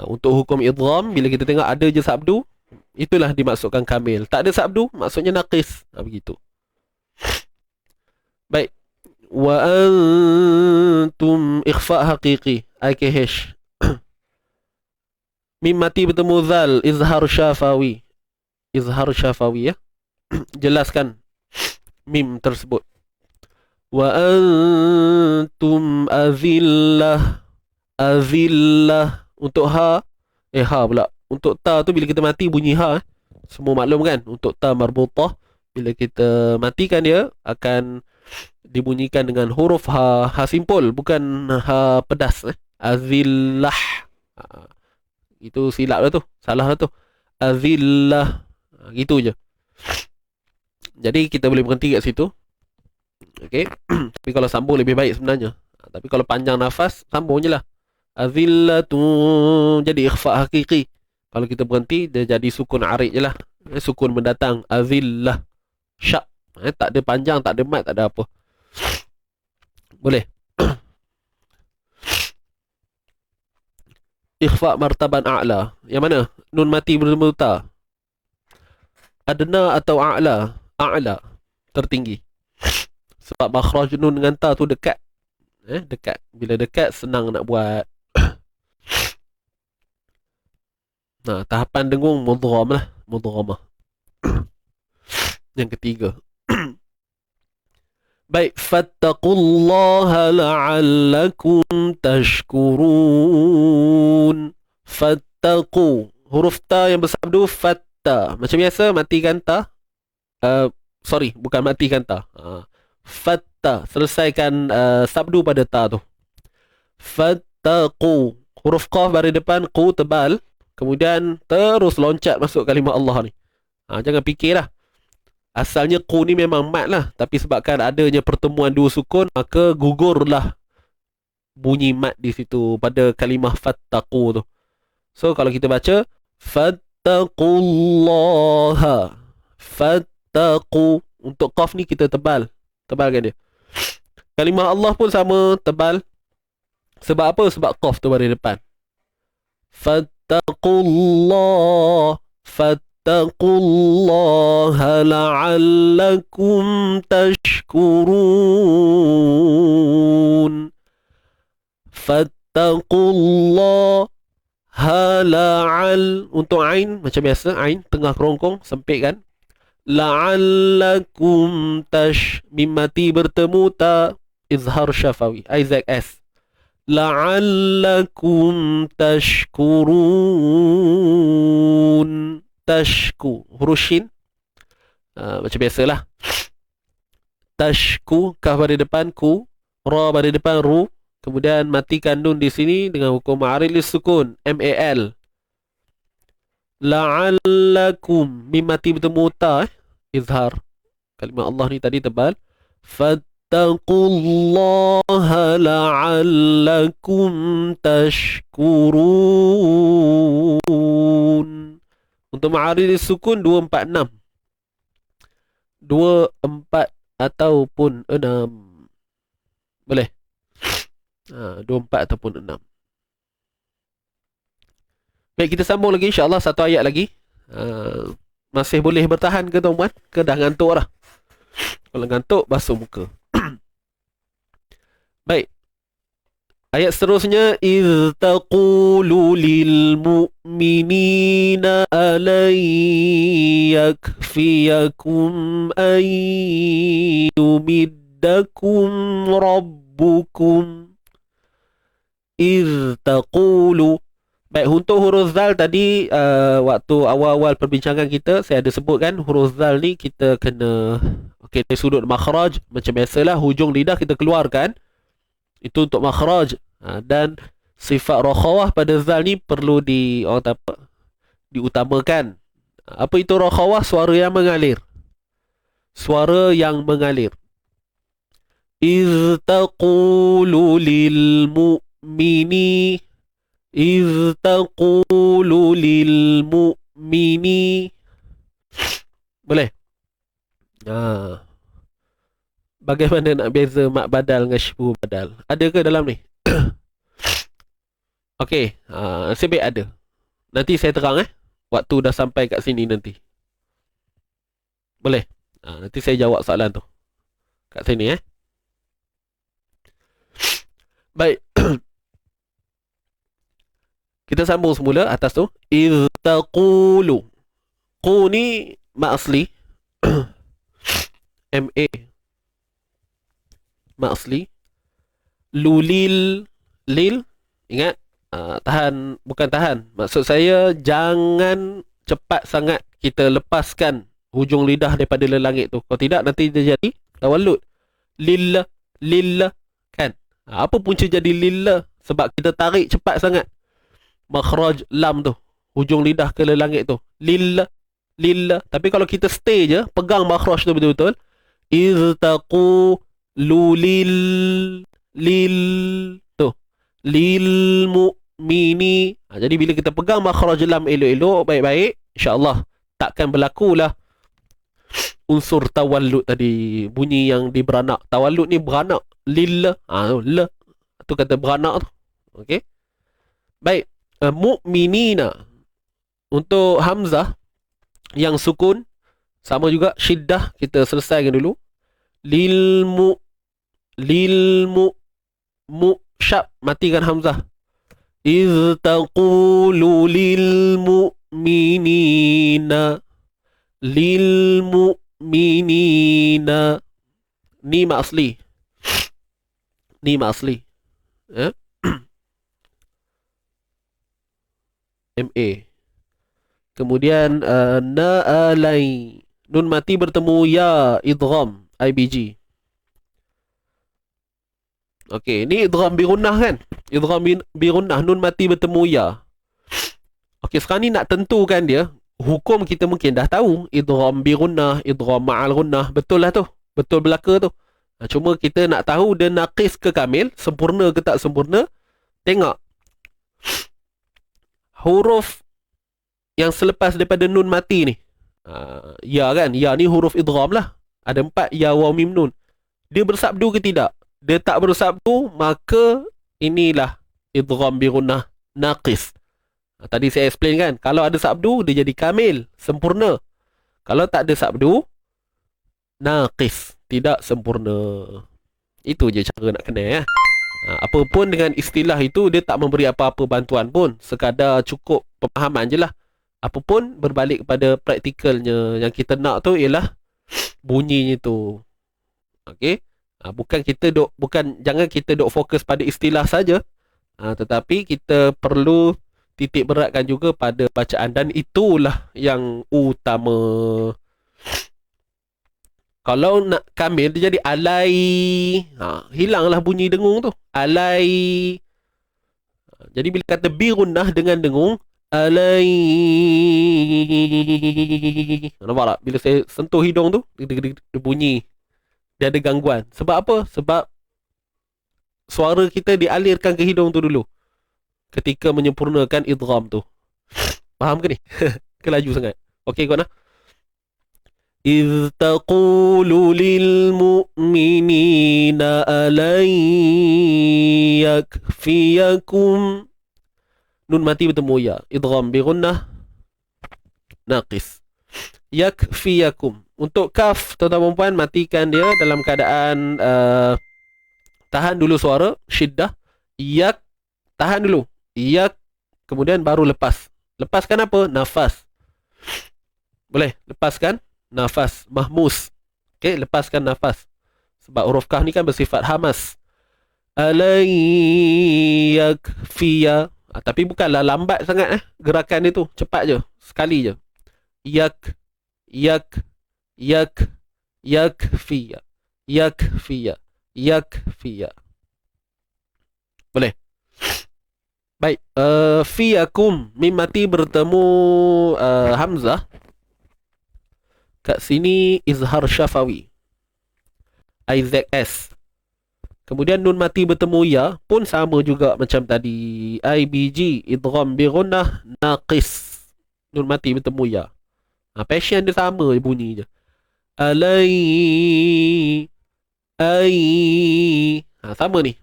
Untuk hukum idgham, bila kita tengok ada je sabdu, itulah dimaksudkan kamil. Tak ada sabdu, maksudnya naqis. Begitu. Baik. Wa antum ikhfa haqiqi, IKH. Mim mati bertemu zal, izhar syafawi. Izhar syafawi ya. Jelaskan mim tersebut. Wa antum azillah. Azillah. Untuk ha pula. Untuk ta tu bila kita mati bunyi ha. Semua maklum kan. Untuk ta marbutah, bila kita matikan dia akan dibunyikan dengan huruf ha simpul, bukan ha pedas. Azillah. Itu silap lah tu. Salah lah tu. Azillah. Gitu je. Jadi kita boleh berhenti kat situ. Okey. Tapi kalau sambung lebih baik sebenarnya. Tapi kalau panjang nafas, sambung je lah. Azillatu, jadi ikhfa hakiki. Kalau kita berhenti, dia jadi sukun arid je lah. Sukun mendatang. Azillah. Syak. Tak ada panjang, tak ada mat, tak ada apa. Boleh. Ikhfa martaban a'la. Yang mana? Nun mati bertemu ta. Adna atau a'la? A'la. Tertinggi. Sebab makhraj nun dengan ta tu dekat. Dekat. Bila dekat, senang nak buat. Tahapan dengung mudgham lah. Mudghamah. Yang ketiga. Baik, fattaqullaha la'allakum tashkurun. Fattaqu. Huruf ta yang bersabdu fatta. Macam biasa matikan ta. Sorry, bukan matikan ta. Fatta. Selesaikan sabdu pada ta tu. Fattaqu. Huruf qaf baris depan, qu tebal. Kemudian terus loncat masuk kalimah Allah ni. Jangan fikirlah. Asalnya ku ni memang mat lah. Tapi sebabkan adanya pertemuan dua sukun, maka gugurlah bunyi mat di situ pada kalimah fattaqu tu. So kalau kita baca fattaqullaha. Fattaqu. Untuk qaf ni kita tebalkan dia. Kalimah Allah pun sama, tebal. Sebab apa? Sebab qaf tu baris depan. Fattaqullah. Fattaqullaha la'allakum tashkurun. Fattaqullaha la'al. Untuk ain macam biasa, ain tengah kerongkong, sempit kan. La'allakum mim mati bertemu ta, izhar syafawi, Isaac S. La'allakum tashkurun. Tashku, huruf shin, macam biasalah. Tashku, kaf pada depan, ku. Ra pada depan, ru. Kemudian matikan nun di sini dengan hukum ma'arid sukun, mal. La'allakum, mim mati bertemu ta, izhar. Kalimah Allah ni tadi tebal. Fattaqullaha la'allakum tashkurun. Untuk ma'arid sukun 246. 24 ataupun 6. Boleh? 24 ataupun 6. Baik, kita sambung lagi insya-Allah satu ayat lagi. Masih boleh bertahan ke tuan-tuan? Ke dah ngantuk dah? Kalau ngantuk, basuh muka. Baik. Ayat seterusnya, إِذْ تَقُولُ لِلْمُؤْمِنِينَ أَلَنْ يَكْفِيَكُمْ أَنْ يُمِدَّكُمْ رَبُّكُمْ إِذْ تَقُولُ. Baik, untuk huruf zal tadi, waktu awal-awal perbincangan kita, saya ada sebutkan huruf zal ni kita kena, dari sudut makhraj, macam biasalah, hujung lidah kita keluarkan. Itu untuk makhraj. Dan sifat rakhawah pada zal ni perlu diutamakan. Apa itu rakhawah? Suara yang mengalir. Suara yang mengalir. إِذْ تَقُولُ لِلْمُؤْمِنِينَ. إِذْ تَقُولُ لِلْمُؤْمِنِينَ. Boleh? Bagaimana nak beza mat badal dengan syibhu badal? Ada ke dalam ni? Okey, nasib baik ada. Nanti saya terang waktu dah sampai kat sini nanti. Boleh? Nanti saya jawab soalan tu kat sini Baik. Kita sambung semula atas tu. إِذْ تَقُولُ. Qu ni mat asli. MA. Mat asli. Lulil. Lil. Ingat. Tahan. Bukan tahan. Maksud saya, jangan cepat sangat kita lepaskan hujung lidah daripada langit tu. Kalau tidak, nanti dia jadi tawallud. Lillah. Lillah. Kan? Apa punca jadi lillah? Sebab kita tarik cepat sangat makhraj lam tu, hujung lidah ke langit tu. Lillah. Lillah. Tapi kalau kita stay je, pegang makhraj tu betul-betul. إِذْ تَقُولُ lil tu. Lil mu'mini. Jadi bila kita pegang makhraj lam elok-elok, baik-baik, insya-Allah takkan berlakulah unsur tawallud tadi, bunyi yang di beranak. Tawallud ni beranak. Lillah. La. Tu kata beranak tu. Okey. Baik. Mu'minina. Untuk hamzah yang sukun, sama juga syiddah, kita selesaikan dulu. Lil syab, matikan hamzah. إِذْ تَقُولُ لِلْمُؤْمِنِينَ. لِلْمُؤْمِنِينَ. Ni mak asli. Ni mak asli. Eh? MA. Kemudian na'alai. Nun mati bertemu ya idgham IBG. Okey, ni idgham birunnah kan? Idgham birunnah nun mati bertemu ya. Okey, sekarang ni nak tentukan dia. Hukum kita mungkin dah tahu. Idgham birunnah, idgham ma'al gunnah. Betul lah tu. Betul belaka tu. Cuma kita nak tahu dia naqis ke kamil, sempurna ke tak sempurna. Tengok. Huruf yang selepas daripada nun mati ni. Ya kan? Ya ni huruf idgham lah. Ada 4 ya waw mim nun. Dia bersabdu ke tidak? Dia tak bersabdu, maka inilah idgham bi gunnah naqis. Tadi saya explain kan, kalau ada sabdu dia jadi kamil, sempurna. Kalau tak ada sabdu, naqis, tidak sempurna. Itu je cara nak kenal ya. Apa pun dengan istilah itu, dia tak memberi apa-apa bantuan pun, sekadar cukup pemahaman je lah. Apa pun berbalik kepada praktikalnya. Yang kita nak tu ialah bunyinya tu. Okey. Jangan kita duk fokus pada istilah saja. Tetapi kita perlu titik beratkan juga pada bacaan, dan itulah yang utama. Kalau nak kamil dia jadi alai. Hilanglah bunyi dengung tu. Alai. Jadi bila kata bi gunnah dengan dengung, alai. Nampak tak? Bila saya sentuh hidung tu, dia bunyi. Dia ada gangguan. Sebab apa? Sebab suara kita dialirkan ke hidung tu dulu ketika menyempurnakan idgham tu. Faham ke ni? Kelaju sangat. Okey kawan. إذ تقول للمؤمنين ألن يكفيكم. Nun mati bertemu ya. Idgham bi gunnah naqis. Yakfiyakum. Untuk kaf, tuan-tuan dan puan, matikan dia dalam keadaan tahan dulu suara, syiddah. Yak, tahan dulu. Yak, kemudian baru lepas. Lepaskan apa? Nafas. Boleh? Lepaskan nafas. Mahmus. Okay, lepaskan nafas. Sebab huruf kaf ni kan bersifat hamas. Alai yakfiya. Tapi bukanlah lambat sangat gerakan dia tu. Cepat je. Sekali je. Yak, yak, yak, yakfiya, yakfiya, yakfiya. Boleh? Baik. Fiyakum. Mim mati bertemu hamzah. Kat sini izhar syafawi. IZS. Kemudian nun mati bertemu ya pun sama juga macam tadi. IBG. Idgham bi gunnah naqis. Nun mati bertemu ya. Passion dia sama je bunyi je. Alai. Ai. Sama ni.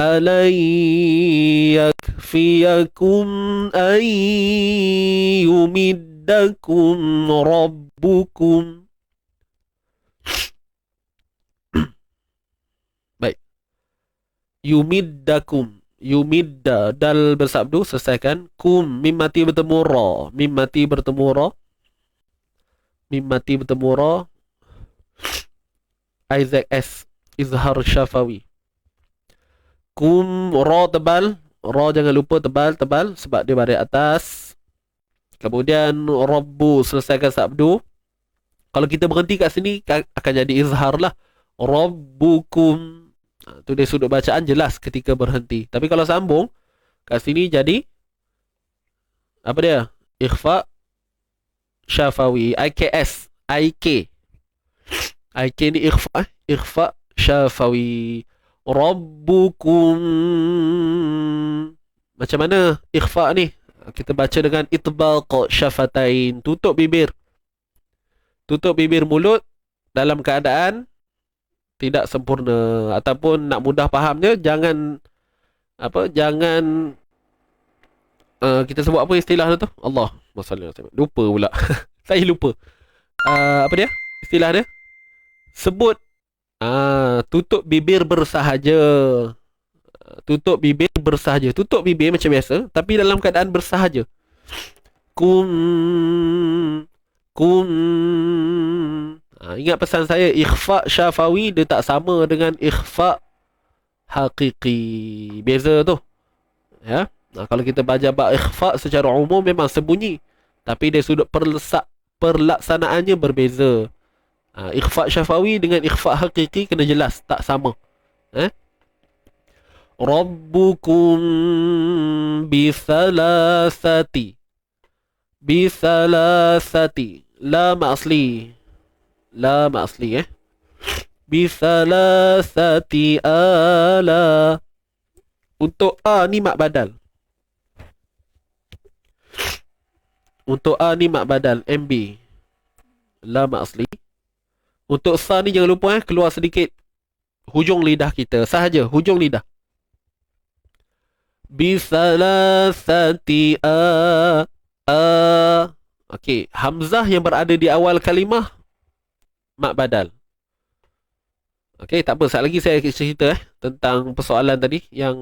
Alai yakfiyakum ay yumiddakum rabbukum. Baik. Yumiddakum. Yumidda. Dal bersabdu, selesaikan. Kum. Mim mati bertemu ra. Mim mati bertemu ra. Mim mati bertemu ra. IZS. Izhar syafawi. Kum. Ra tebal. Ra jangan lupa tebal. Sebab dia baris atas. Kemudian Rabbu. Selesaikan sabdu. Kalau kita berhenti kat sini, akan jadi izhar lah. Rabbukum. Tu dia sudut bacaan jelas ketika berhenti. Tapi kalau sambung kat sini jadi apa dia? Ikhfa syafawi. IKS. IK. IK ni ikhfa. Ikhfa syafawi. Rabbukum. Macam mana ikhfa ni? Kita baca dengan itbaq syafatain. Tutup bibir. Tutup bibir mulut dalam keadaan tidak sempurna. Ataupun nak mudah fahamnya, jangan kita sebut apa istilah tu? Allah masalah. Lupa pula. Saya lupa. Apa dia? Istilah dia? Sebut tutup bibir bersahaja. Tutup bibir bersahaja. Tutup bibir macam biasa, tapi dalam keadaan bersahaja. Kum. Ingat pesan saya, ikhfa syafawi dia tak sama dengan ikhfa hakiki. Beza tu. Ya. Kalau kita baca bab ikhfa secara umum memang sembunyi. Tapi dari sudut perlaksanaannya berbeza. Ikhfa syafawi dengan ikhfa hakiki kena jelas, tak sama. Rabbukum bisalasati. Bisalasati. Lam asli. Lam asli bisalasati ala. Untuk A ni mak badal. Untuk A ni mak badal, MB. Lam asli. Untuk Sa ni jangan lupa keluar sedikit hujung lidah kita. Sahaja hujung lidah. Bisalasati a. Okey, hamzah yang berada di awal kalimah mak badal. Okey, tak apa, sekali lagi saya cerita tentang persoalan tadi yang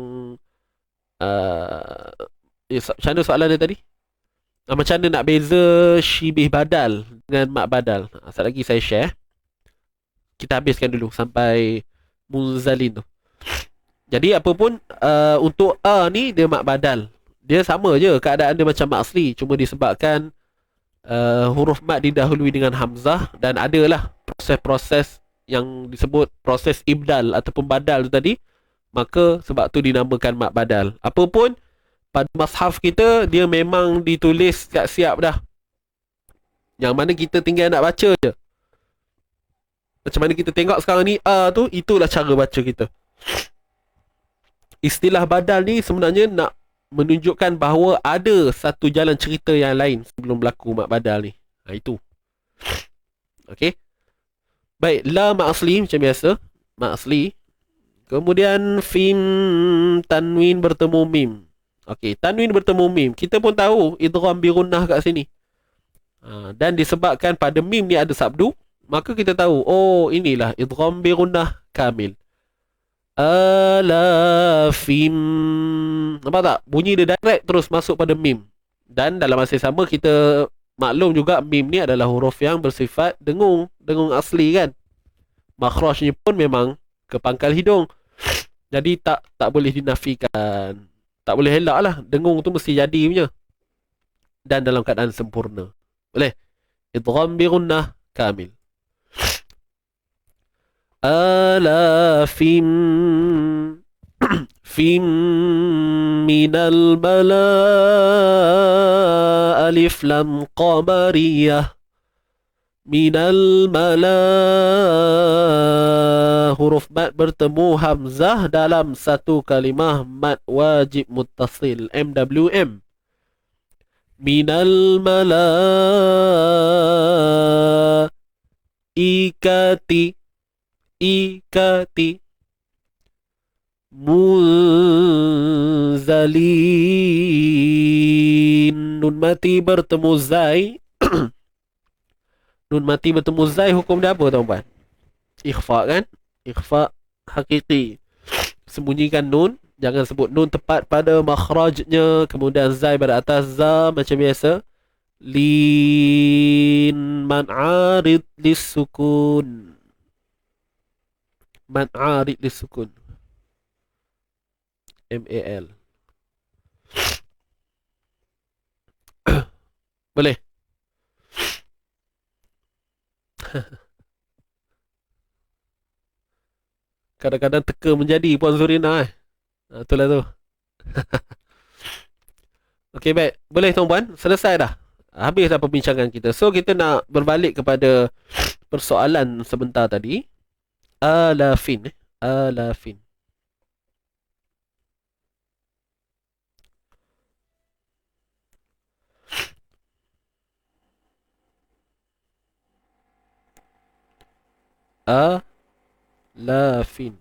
macam mana soalan dia tadi? Macam mana nak beza syibih badal dengan mak badal? Sekali lagi saya share. Kita habiskan dulu sampai munzalin tu. Jadi apa pun untuk A ni dia mak badal. Dia sama je keadaan dia macam mak asli, cuma disebabkan huruf mat didahului dengan hamzah dan adalah proses-proses yang disebut proses ibdal ataupun badal tu tadi, maka sebab tu dinamakan mat badal. Apapun pada mushaf kita dia memang ditulis siap-siap dah. Yang mana kita tinggal nak baca je. Macam mana kita tengok sekarang ni A tu, itulah cara baca kita. Istilah badal ni sebenarnya nak menunjukkan bahawa ada satu jalan cerita yang lain sebelum berlaku mat badal ni. Itu. Okey. Baik, la mak asli macam biasa. Mak asli. Kemudian fim tanwin bertemu mim. Okey, tanwin bertemu mim. Kita pun tahu idgham bi gunnah kat sini. Dan disebabkan pada mim ni ada sabdu, maka kita tahu, oh inilah idgham bi gunnah kamil. Alafim. Nampak tak? Bunyi dia direct terus masuk pada mim. Dan dalam masa yang sama kita maklum juga mim ni adalah huruf yang bersifat dengung. Dengung asli kan. Makhrajnya pun memang ke pangkal hidung. Jadi tak boleh dinafikan. Tak boleh elak lah. Dengung tu mesti jadi punya. Dan dalam keadaan sempurna. Boleh? Idgham bi gunnah kamil. Alafim fim minal bala alif lam qamariyah minal mala. Huruf mat bertemu hamzah dalam satu kalimah mat wajib muttasil, MWM. Minal mala ikati munzalin. Nun mati bertemu zai. Nun mati bertemu zai, hukum dia apa tuan-tuan? Ikhfa kan? Ikhfa hakiki. Sembunyikan nun. Jangan sebut nun tepat pada makhrajnya. Kemudian zai pada atas za macam biasa. Lin man'arid lissukun. Man'arid lissukun. MAL. Boleh? Kadang-kadang teka menjadi Puan Zurina itulah tu. Okey, baik. Boleh tuan-puan? Selesai dah. Habis dah perbincangan kita. So kita nak berbalik kepada persoalan sebentar tadi. Alafin. Alafin. Alafin.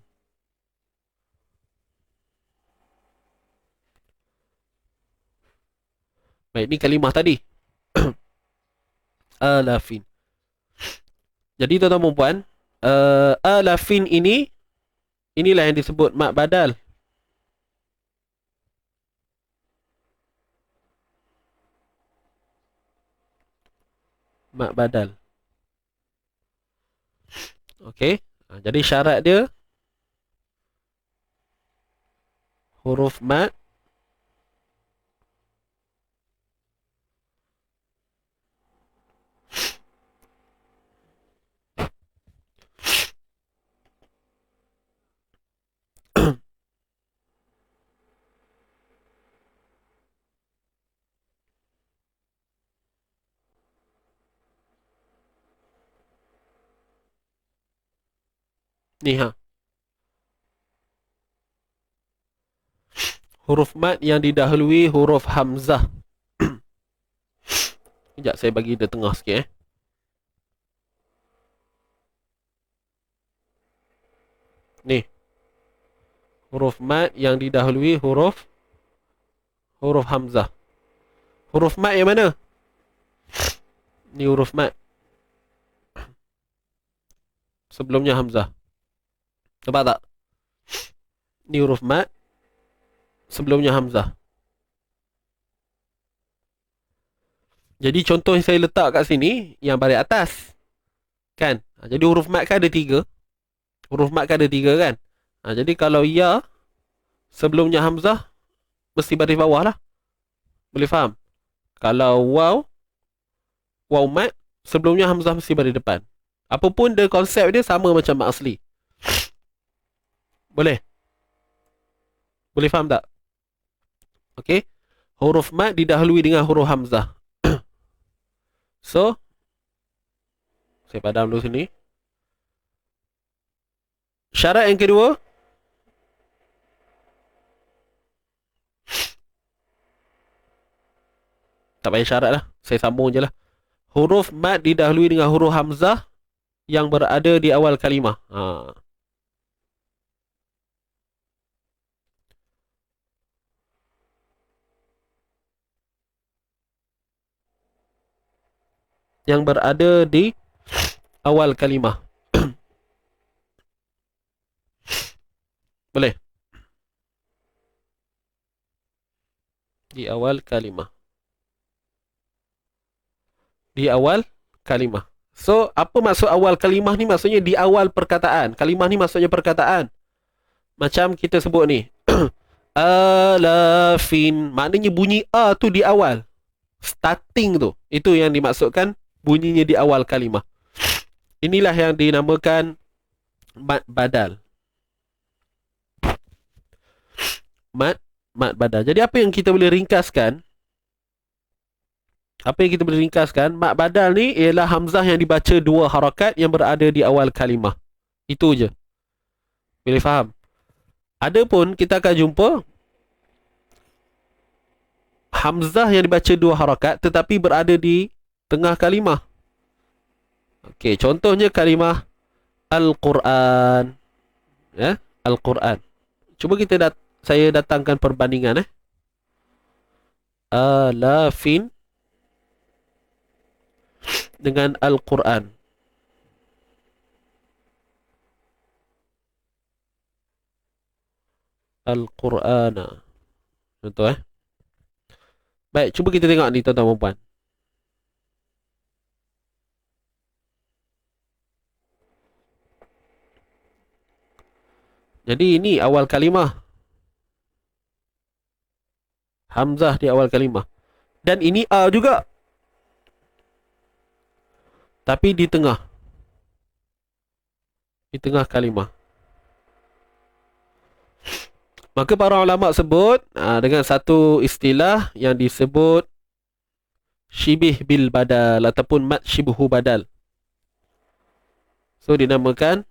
Baik, ni kalimah tadi. Alafin. Jadi tuan-tuan dan puan, alafin inilah yang disebut mat badal. Mat badal. Okey. Jadi syarat dia huruf mat ni huruf mat yang didahului huruf hamzah. Sekejap saya bagi dia tengah sikit Ni. Huruf mat yang didahului huruf hamzah. Huruf mat yang mana? Ni huruf mat. Sebelumnya hamzah. Nampak tak? Ni huruf mat. Sebelumnya hamzah. Jadi contoh yang saya letak kat sini, yang baris atas. Kan? Jadi huruf mat kan ada 3. Huruf mat kan ada 3 kan? Jadi kalau ya sebelumnya hamzah, mesti baris bawah lah. Boleh faham? Kalau waw mat, sebelumnya hamzah mesti baris depan. Apapun dia konsep dia sama macam mat asli. Boleh? Boleh faham tak? Okey. Huruf mat didahului dengan huruf hamzah. So, saya padam dulu sini. Syarat yang kedua, tak payah syarat lah, saya sambung je lah. Huruf mat didahului dengan huruf hamzah yang berada di awal kalimah. Yang berada di awal kalimah. Boleh? Di awal kalimah. Di awal kalimah. So, apa maksud awal kalimah ni? Maksudnya di awal perkataan. Kalimah ni maksudnya perkataan. Macam kita sebut ni. Alafin. Maknanya bunyi A tu di awal. Starting tu. Itu yang dimaksudkan bunyinya di awal kalimah. Inilah yang dinamakan mat badal. Mat badal. Jadi apa yang kita boleh ringkaskan? Mat badal ni ialah hamzah yang dibaca 2 harakat yang berada di awal kalimah. Itu je. Boleh faham? Adapun kita akan jumpa hamzah yang dibaca 2 harakat tetapi berada di tengah kalimah. Okey, contohnya kalimah Al-Quran. Ya, Al-Quran. Cuba saya datangkan perbandingan Alafin dengan Al-Quran. Al-Qur'ana. Contoh Baik, cuba kita tengok ni tuan-tuan dan puan. Jadi ini awal kalimah. Hamzah di awal kalimah. Dan ini A juga. Tapi di tengah. Di tengah kalimah. Maka para ulama sebut dengan satu istilah yang disebut syibih bil badal ataupun mat syibhu badal. So dinamakan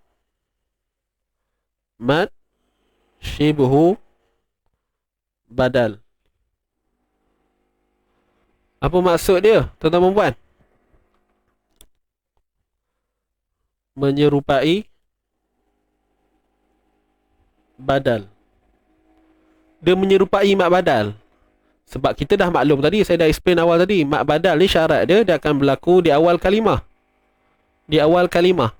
mat syibhu badal. Apa maksud dia, tuan-tuan dan puan? Menyerupai badal. Dia menyerupai mat badal. Sebab kita dah maklum tadi, saya dah explain awal tadi, mat badal ni syarat dia akan berlaku di awal kalimah. Di awal kalimah.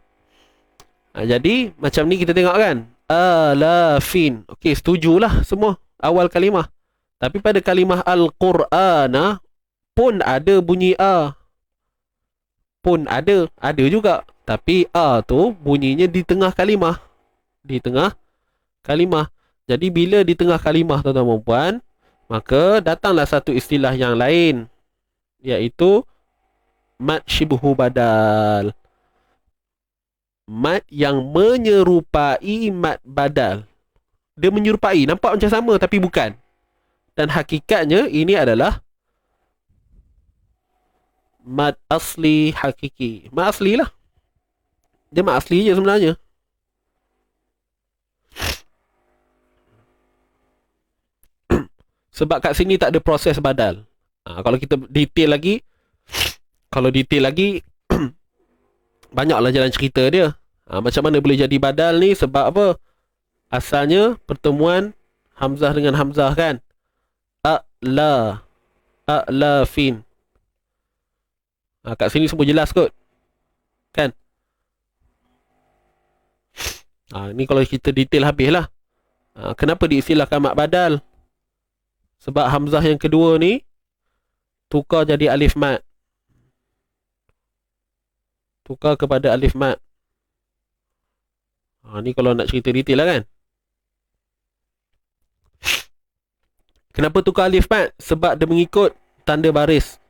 Jadi macam ni kita tengok kan, alafin. Okey, setujulah semua awal kalimah. Tapi pada kalimah Al-Qur'ana pun ada bunyi A. Pun ada juga. Tapi a tu bunyinya di tengah kalimah. Di tengah kalimah. Jadi bila di tengah kalimah, tuan-tuan dan puan, maka datanglah satu istilah yang lain, iaitu mad syibhu badal. Mad yang menyerupai mad badal. Dia menyerupai, nampak macam sama tapi bukan. Dan hakikatnya ini adalah mad asli hakiki. Mad asli lah. Dia mad asli je sebenarnya. Sebab kat sini tak ada proses badal. Kalau kita detail lagi, banyaklah jalan cerita dia. Macam mana boleh jadi badal ni? Sebab apa? Asalnya pertemuan Hamzah dengan Hamzah kan. A'lafin. Kat sini semua jelas kot. Kan? Ni kalau kita detail habis lah. Kenapa diistilahkan mat badal? Sebab Hamzah yang kedua ni tukar jadi alif mat. Tukar kepada alif mat. Ni kalau nak cerita detail lah kan. Kenapa tukar alif mat? Sebab dia mengikut tanda baris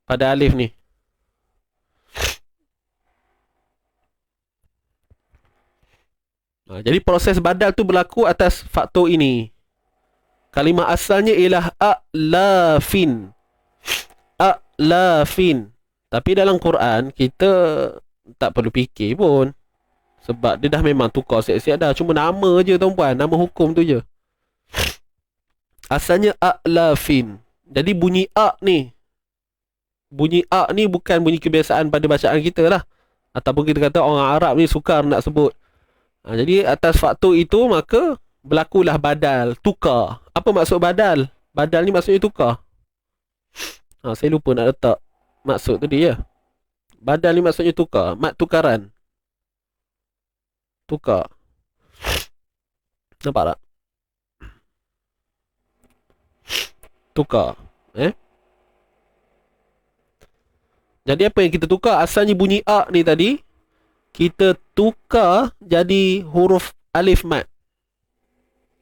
pada alif ni. Jadi proses badal tu berlaku atas faktor ini. Kalimah asalnya ialah a'lafin. A'lafin. Tapi dalam Quran kita tak perlu fikir pun. Sebab dia dah memang tukar siap-siap dah. Cuma nama je tuan-puan. Nama hukum tu je. Asalnya a'lafin. Jadi bunyi a' ni. Bunyi a' ni bukan bunyi kebiasaan pada bacaan kita lah. Ataupun kita kata orang Arab ni sukar nak sebut. Jadi atas faktor itu maka berlakulah badal. Tukar. Apa maksud badal? Badal ni maksudnya tukar. Saya lupa nak letak maksud tadi ya. Badal ni maksudnya tukar. Mat tukaran. Tukar. Nampak tak? Tukar. Jadi apa yang kita tukar? Asalnya bunyi a ni tadi, kita tukar jadi huruf alif mat.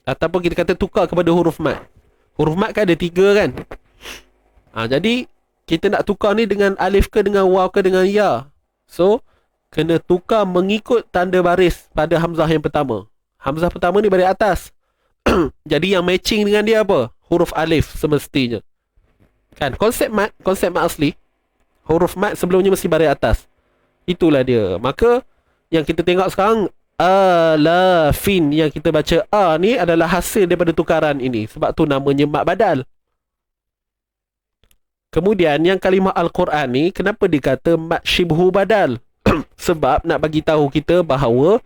Ataupun kita kata tukar kepada huruf mat. Huruf mat kan ada 3 kan? Jadi kita nak tukar ni dengan alif ke dengan waw ke dengan ya. So kena tukar mengikut tanda baris pada Hamzah yang pertama. Hamzah pertama ni baris atas. Jadi yang matching dengan dia apa? Huruf alif semestinya. Kan? Konsep mat asli, huruf mat sebelumnya mesti baris atas. Itulah dia. Maka yang kita tengok sekarang alafin, yang kita baca a ni adalah hasil daripada tukaran ini. Sebab tu namanya mat badal. Kemudian yang kalimah Al-Quran ni kenapa dikata mat syibhu badal? Sebab nak bagi tahu kita bahawa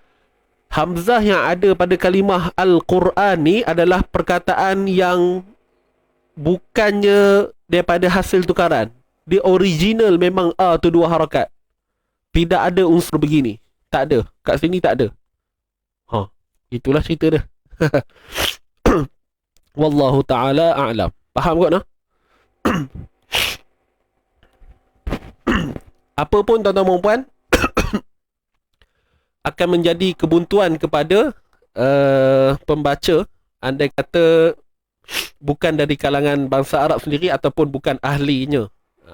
Hamzah yang ada pada kalimah Al-Quran ni adalah perkataan yang bukannya daripada hasil tukaran. Dia original memang A tu 2 harakat. Tidak ada unsur begini. Tak ada. Kat sini tak ada. Itulah cerita dia. Wallahu ta'ala a'lam. Faham kot nah? Apa pun tuan-tuan dan puan akan menjadi kebuntuan kepada pembaca, andai kata bukan dari kalangan bangsa Arab sendiri ataupun bukan ahlinya.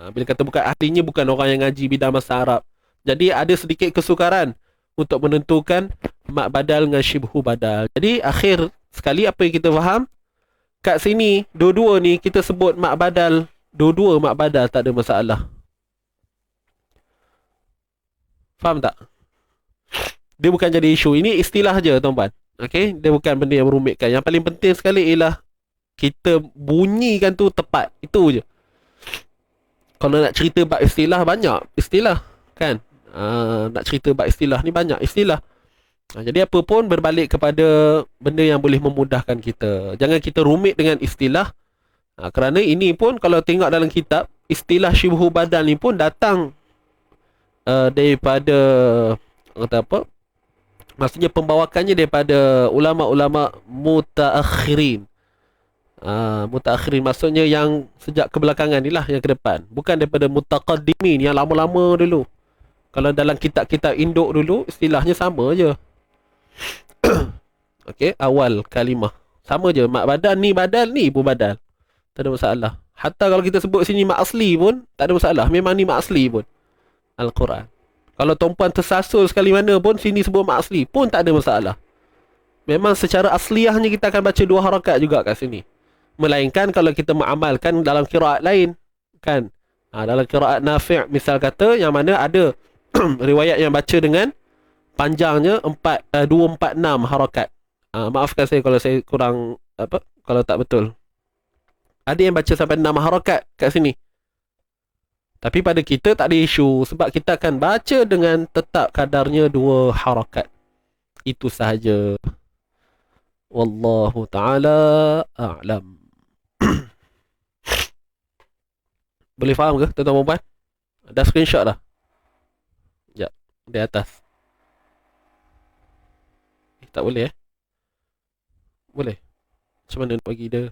Bila kata bukan ahlinya, bukan orang yang ngaji bidang bahasa Arab. Jadi ada sedikit kesukaran untuk menentukan mat badal dengan syibhu badal. Jadi akhir sekali apa yang kita faham, kat sini dua-dua ni kita sebut mat badal, dua-dua mat badal, tak ada masalah. Faham tak? Dia bukan jadi isu. Ini istilah je tuan-tuan. Okay? Dia bukan benda yang merumitkan. Yang paling penting sekali ialah kita bunyikan tu tepat. Itu je. Kalau nak cerita bab istilah, banyak istilah. Kan? Nak cerita bab istilah ni banyak istilah. Jadi apa pun berbalik kepada benda yang boleh memudahkan kita. Jangan kita rumit dengan istilah. Kerana ini pun kalau tengok dalam kitab, istilah syibhu badal ni pun datang daripada kata apa? Maksudnya pembawakannya daripada ulama-ulama mutaakhirin. Mutaakhirin maksudnya yang sejak kebelakangan ni lah, yang ke depan. Bukan daripada mutaqaddimin yang lama-lama dulu. Kalau dalam kitab-kitab induk dulu, istilahnya sama je. Okey, awal kalimah. Sama je, mak badal ni badal, ni ibu badal. Tak ada masalah. Hatta kalau kita sebut sini mak asli pun, tak ada masalah. Memang ni mak asli pun. Al-Quran. Kalau tuan-puan tersasul sekali mana pun, sini sebut mak asli pun tak ada masalah. Memang secara asliahnya kita akan baca 2 harakat juga kat sini. Melainkan kalau kita mengamalkan dalam qiraat lain. Kan? Dalam qiraat Nafi' misal kata, yang mana ada riwayat yang baca dengan panjangnya 246 harakat. Maafkan saya kalau saya kurang kalau tak betul. Ada yang baca sampai 6 harakat kat sini. Tapi pada kita tak ada isu, sebab kita akan baca dengan tetap kadarnya 2 harakat. Itu sahaja. Wallahu ta'ala a'lam. Boleh faham ke tuan-tuan dan puan? Dah screenshot dah. Sekejap, di atas. Tak boleh Boleh. Macam mana nak bagi dia?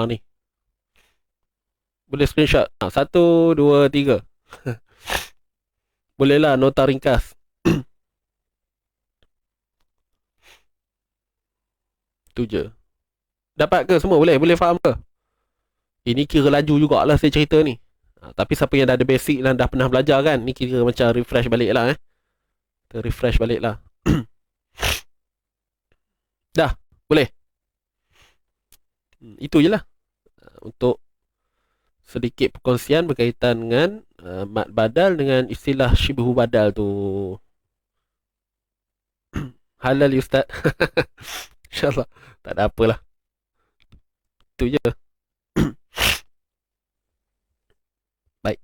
Ni. Boleh screenshot. 1, 2, 3. Bolehlah nota ringkas. Tu je. Dapat ke semua? Boleh faham ke? Ini kira laju jugalah saya cerita ni. Tapi siapa yang dah ada basic dan dah pernah belajar kan, ni kira macam refresh balik lah refresh balik lah. Dah, boleh. Itu je lah untuk sedikit perkongsian berkaitan dengan mad badal dengan istilah syibhu badal tu. Halal Ustaz. InsyaAllah. Tak ada apalah. Itu je. Baik.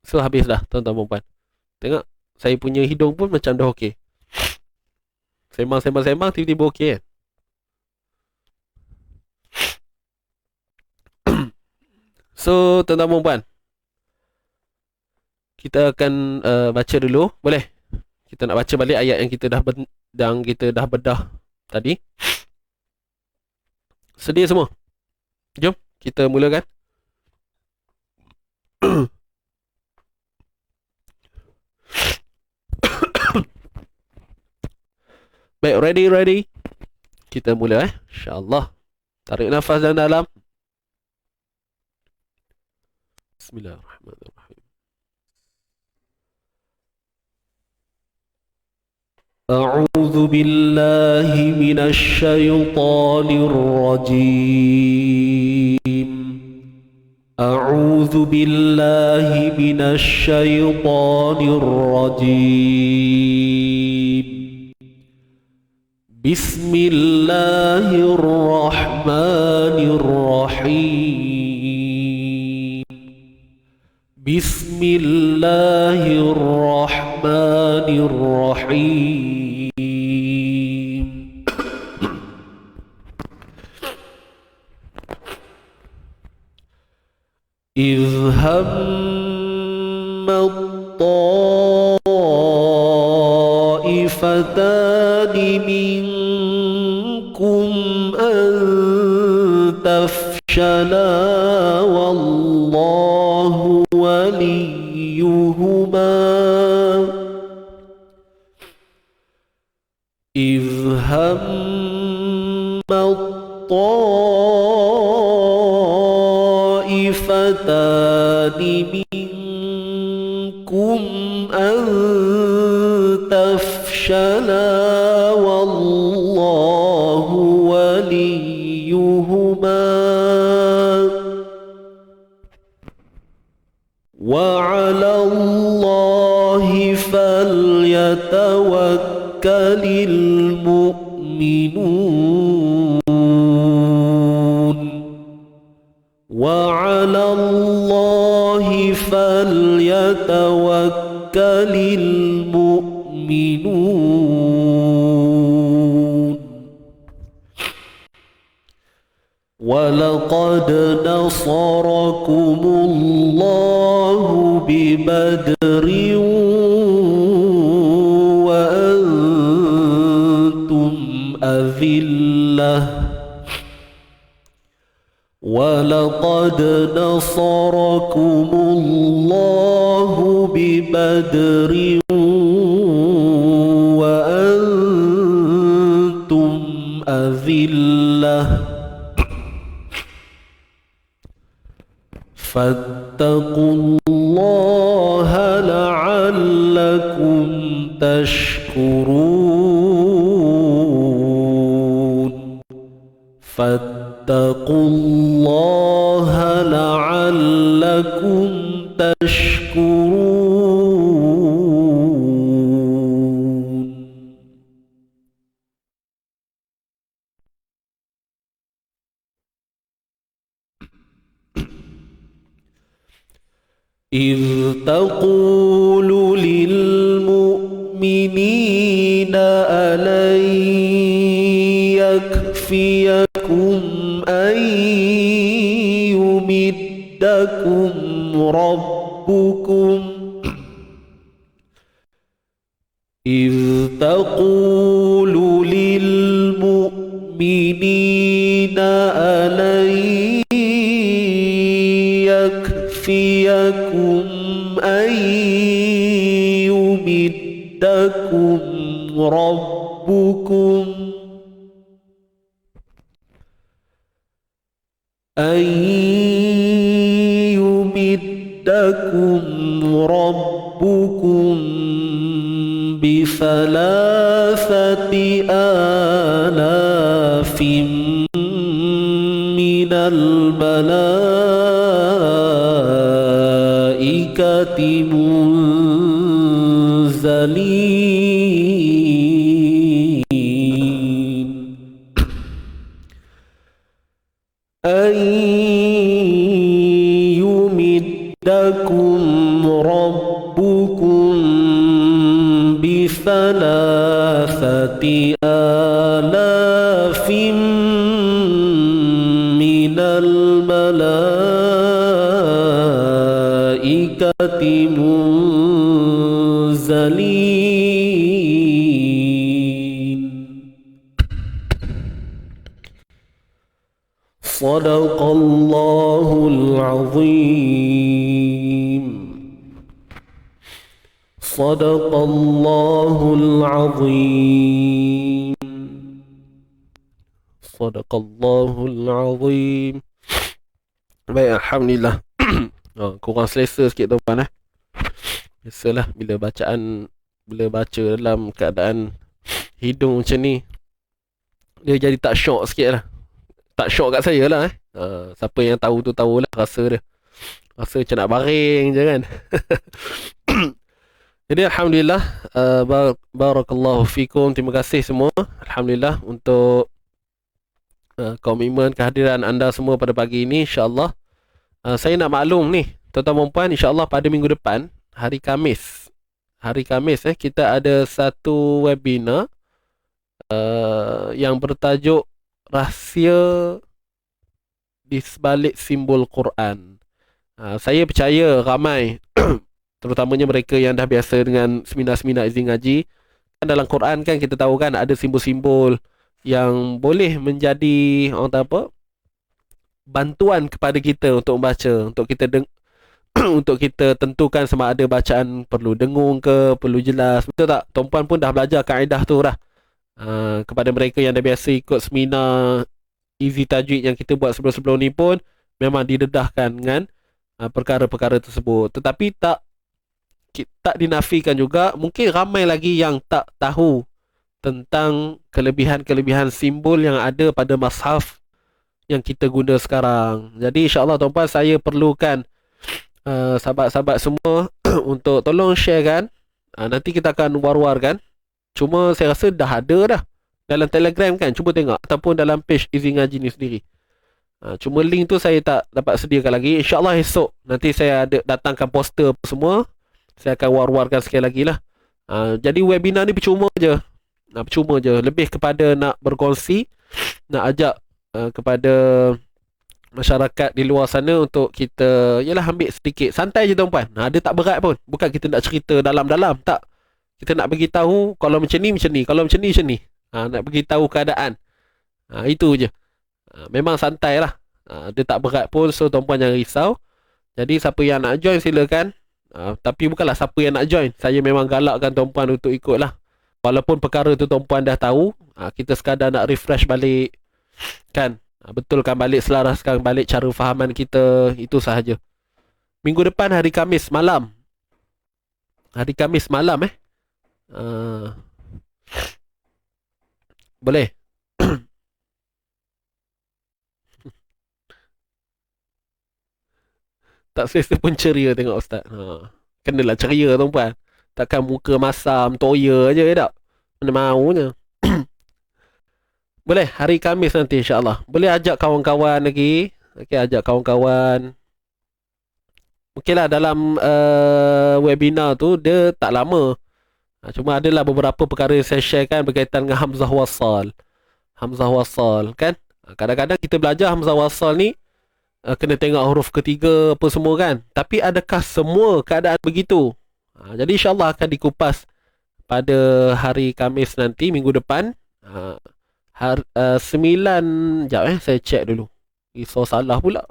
So habis dah tuan-tuan dan puan. Tengok, saya punya hidung pun macam dah okey. Sembang tiba-tiba okey kan. So tuan-tuan dan puan, kita akan baca dulu. Boleh? Kita nak baca balik ayat yang kita dah bedah tadi. Sedia semua? Jom kita mulakan. Baik, ready? Kita mula InsyaAllah. Tarik nafas dalam. Bismillahirrahmanirrahim. A'udzu billahi minasy syaithanir rajim. A'udzu billahi minasy syaithanir rajim. Bismillahirrahmanirrahim. Bismillahirrahmanirrahim. إذ هم الطائفتان منكم أن تفشلا والله وليهما إذ هم الطائفتان منكم أن تفشلا والله وليهما وعلى الله فليتوكل المؤمنون وعلى الله فليتوكل المؤمنون ولقد نصركم الله ببدر وأنتم أذلة ولقد لقد نصركم الله ببدر وأنتم أذلة فاتقوا الله لعلكم تشكرون فاتقوا الله لعلكم تشكرون. إذ تقول للمؤمنين ألن يكفيكم أن يمدكم ربكم إذ تقول للمؤمنين ألن يكفيكم أن يمدكم ربكم أن يمدكم ربكم بثلاثة آلاف من الملائكة منزلين أن يمدكم ربكم بثلاثة آلاف من الملائكة منزلين. صدق الله العظيم. صدق الله العظيم. صدق الله العظيم. Baik, Alhamdulillah. Kurang selesa sikit tuan-tuan Biasalah bila baca dalam keadaan hidung macam ni, dia jadi tak syok sikit lah. Tak syok kat saya lah siapa yang tahu tu tahulah rasa dia. Rasa macam nak baring je kan. Jadi Alhamdulillah, barakallahu fikum. Terima kasih semua Alhamdulillah untuk komitmen kehadiran anda semua pada pagi ini. InsyaAllah saya nak maklum ni tuan-tuan dan puan, InsyaAllah pada minggu depan hari Khamis kita ada satu webinar yang bertajuk Rahsia di sebalik simbol Quran. Saya percaya ramai terutamanya mereka yang dah biasa dengan seminar-seminar izin ngaji, kan dalam Quran kan kita tahu kan ada simbol-simbol yang boleh menjadi bantuan kepada kita untuk membaca, untuk kita untuk kita tentukan sama ada bacaan perlu dengung ke, perlu jelas, betul tak? Tuan-puan pun dah belajar kaedah tu dah. Kepada mereka yang dah biasa ikut seminar Easy Tajwid yang kita buat sebelum-sebelum ni pun memang didedahkan dengan perkara-perkara tersebut. Tetapi tak dinafikan juga mungkin ramai lagi yang tak tahu tentang kelebihan-kelebihan simbol yang ada pada mushaf yang kita guna sekarang. Jadi insya-Allah tuan-puan, saya perlukan sahabat-sahabat semua untuk tolong share kan. Nanti kita akan war-warkan. Cuma saya rasa dah ada dah dalam Telegram kan, cuba tengok, ataupun dalam page Easy Ngaji ni sendiri. Cuma link tu saya tak dapat sediakan lagi. InsyaAllah esok nanti saya ada datangkan poster semua. Saya akan war-warkan sekali lagi lah. Jadi webinar ni percuma je. Lebih kepada nak berkongsi, nak ajak kepada masyarakat di luar sana untuk kita ambil sedikit santai je tuan-puan. Dia tak berat pun. Bukan kita nak cerita dalam-dalam, tak. Kita nak bagi tahu kalau macam ni, kalau macam ni. Nak bagi tahu keadaan. Itu je. Memang santai lah. Dia tak berat pun, so tuan-puan jangan risau. Jadi siapa yang nak join silakan. Tapi bukanlah siapa yang nak join, saya memang galakkan tuan-puan untuk ikut lah. Walaupun perkara tu tuan-puan dah tahu, kita sekadar nak refresh balik, kan? Betulkan balik, selaraskan balik cara fahaman kita, itu sahaja. Minggu depan hari Khamis malam. Hari Khamis malam boleh. Tak selesa pun ceria tengok Ustaz. Kenalah ceria tuan-puan. Takkan muka masam, toya je tak? Mana maunya. Boleh hari Khamis nanti insya-Allah. Boleh ajak kawan-kawan lagi. Okey, ajak kawan-kawan. Okeylah, dalam webinar tu dia tak lama. Cuma adalah beberapa perkara yang saya share kan berkaitan dengan hamzah wasal. Hamzah wasal kan? Kadang-kadang kita belajar hamzah wasal ni kena tengok huruf ketiga apa semua kan. Tapi adakah semua keadaan begitu? Jadi insya-Allah akan dikupas pada hari Khamis nanti, minggu depan. 9 jap saya check dulu. Risau salah pula.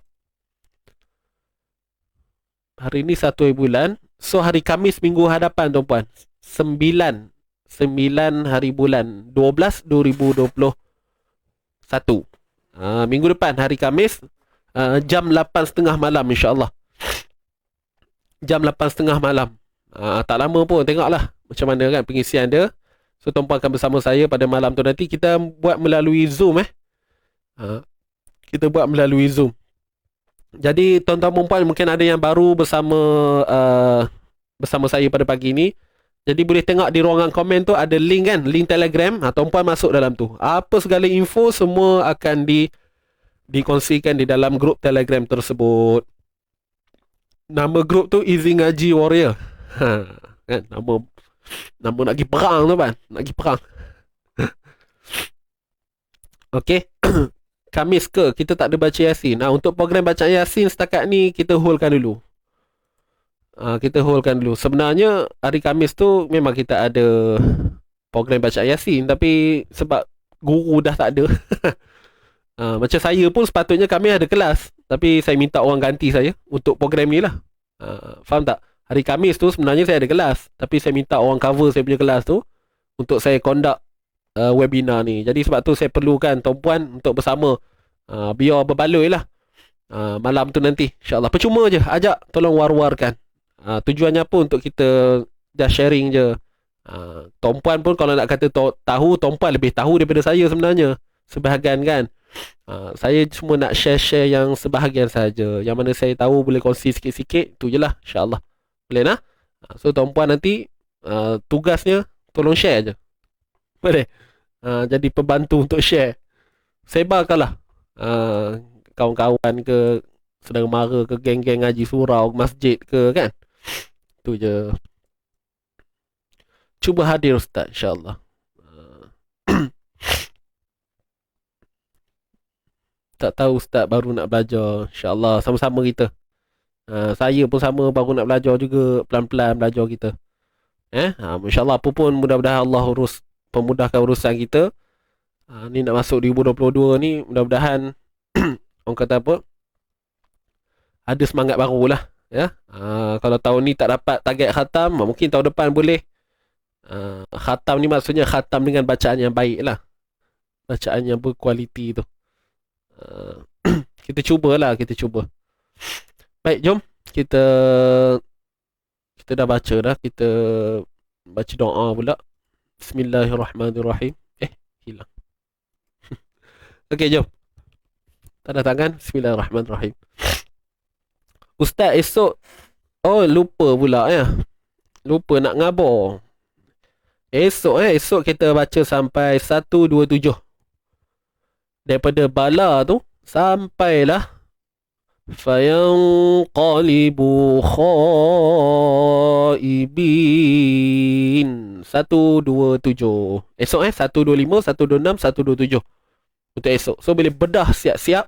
Hari ni 1 bulan. So hari Khamis minggu hadapan tuan-puan, 9 hari bulan 12 2021. Minggu depan hari Khamis, jam 8.30 malam insya-Allah. Jam 8.30 malam. Tak lama pun, tengoklah macam mana kan pengisian dia. So tuan-puan akan bersama saya pada malam tu nanti. Kita buat melalui Zoom Kita buat melalui Zoom. Jadi tuan-tuan dan puan mungkin ada yang baru bersama saya pada pagi ni. Jadi boleh tengok di ruangan komen tu ada link kan, link Telegram. Tuan-puan masuk dalam tu. Apa segala info semua akan dikongsikan di dalam grup Telegram tersebut. Nama grup tu Easy Ngaji Warrior. Kan nama nak pergi perang tu kan, nak pergi perang. Okey. Khamis ke kita tak ada baca Yasin. Untuk program baca Yasin setakat ni kita holdkan dulu. Kita holdkan dulu. Sebenarnya hari Khamis tu memang kita ada program baca Yasin, tapi sebab guru dah tak ada. Macam saya pun sepatutnya kami ada kelas, tapi saya minta orang ganti saya untuk program ni lah. Faham tak? Hari Khamis tu sebenarnya saya ada kelas, tapi saya minta orang cover saya punya kelas tu untuk saya conduct webinar ni. Jadi sebab tu saya perlukan tuan-puan untuk bersama, biar berbaloi lah malam tu nanti insyaAllah. Percuma je, ajak tolong war-warkan. Tujuannya pun untuk kita dah sharing je. Tuan-puan pun kalau nak kata tahu, tuan-puan lebih tahu daripada saya sebenarnya, sebahagian kan. Saya cuma nak share-share yang sebahagian saja. Yang mana saya tahu boleh kongsi sikit-sikit, tu je lah insyaAllah. Boleh lah. So tuan-puan nanti tugasnya tolong share je. Boleh? Jadi pembantu untuk share. Sebarkanlah kawan-kawan ke, saudara mara ke, geng-geng ngaji surau, masjid ke kan. Tu je. Cuba hadir Ustaz insyaAllah. Tak tahu Ustaz baru nak belajar. InsyaAllah sama-sama kita. Saya pun sama baru nak belajar juga. Pelan-pelan belajar kita. InsyaAllah apa pun mudah-mudahan Allah pemudahkan urusan kita. Ni nak masuk 2022 ni, mudah-mudahan orang kata apa, ada semangat baru lah ya. Kalau tahun ni tak dapat target khatam, mungkin tahun depan boleh. Khatam ni maksudnya khatam dengan bacaan yang baik lah, bacaan yang berkualiti tu. Kita cubalah, kita cuba. Baik, jom kita dah baca dah. Kita baca doa pula. Bismillahirrahmanirrahim. Hilang. Okey, jom. Tanda tangan. Bismillahirrahmanirrahim. Ustaz esok, lupa pula ya. Lupa nak ngabar. Esok kita baca sampai 127. Daripada bala tu sampailah fayanqalibu khaibin. 127. Esok 125, 126, 127. Untuk esok. So boleh bedah siap-siap.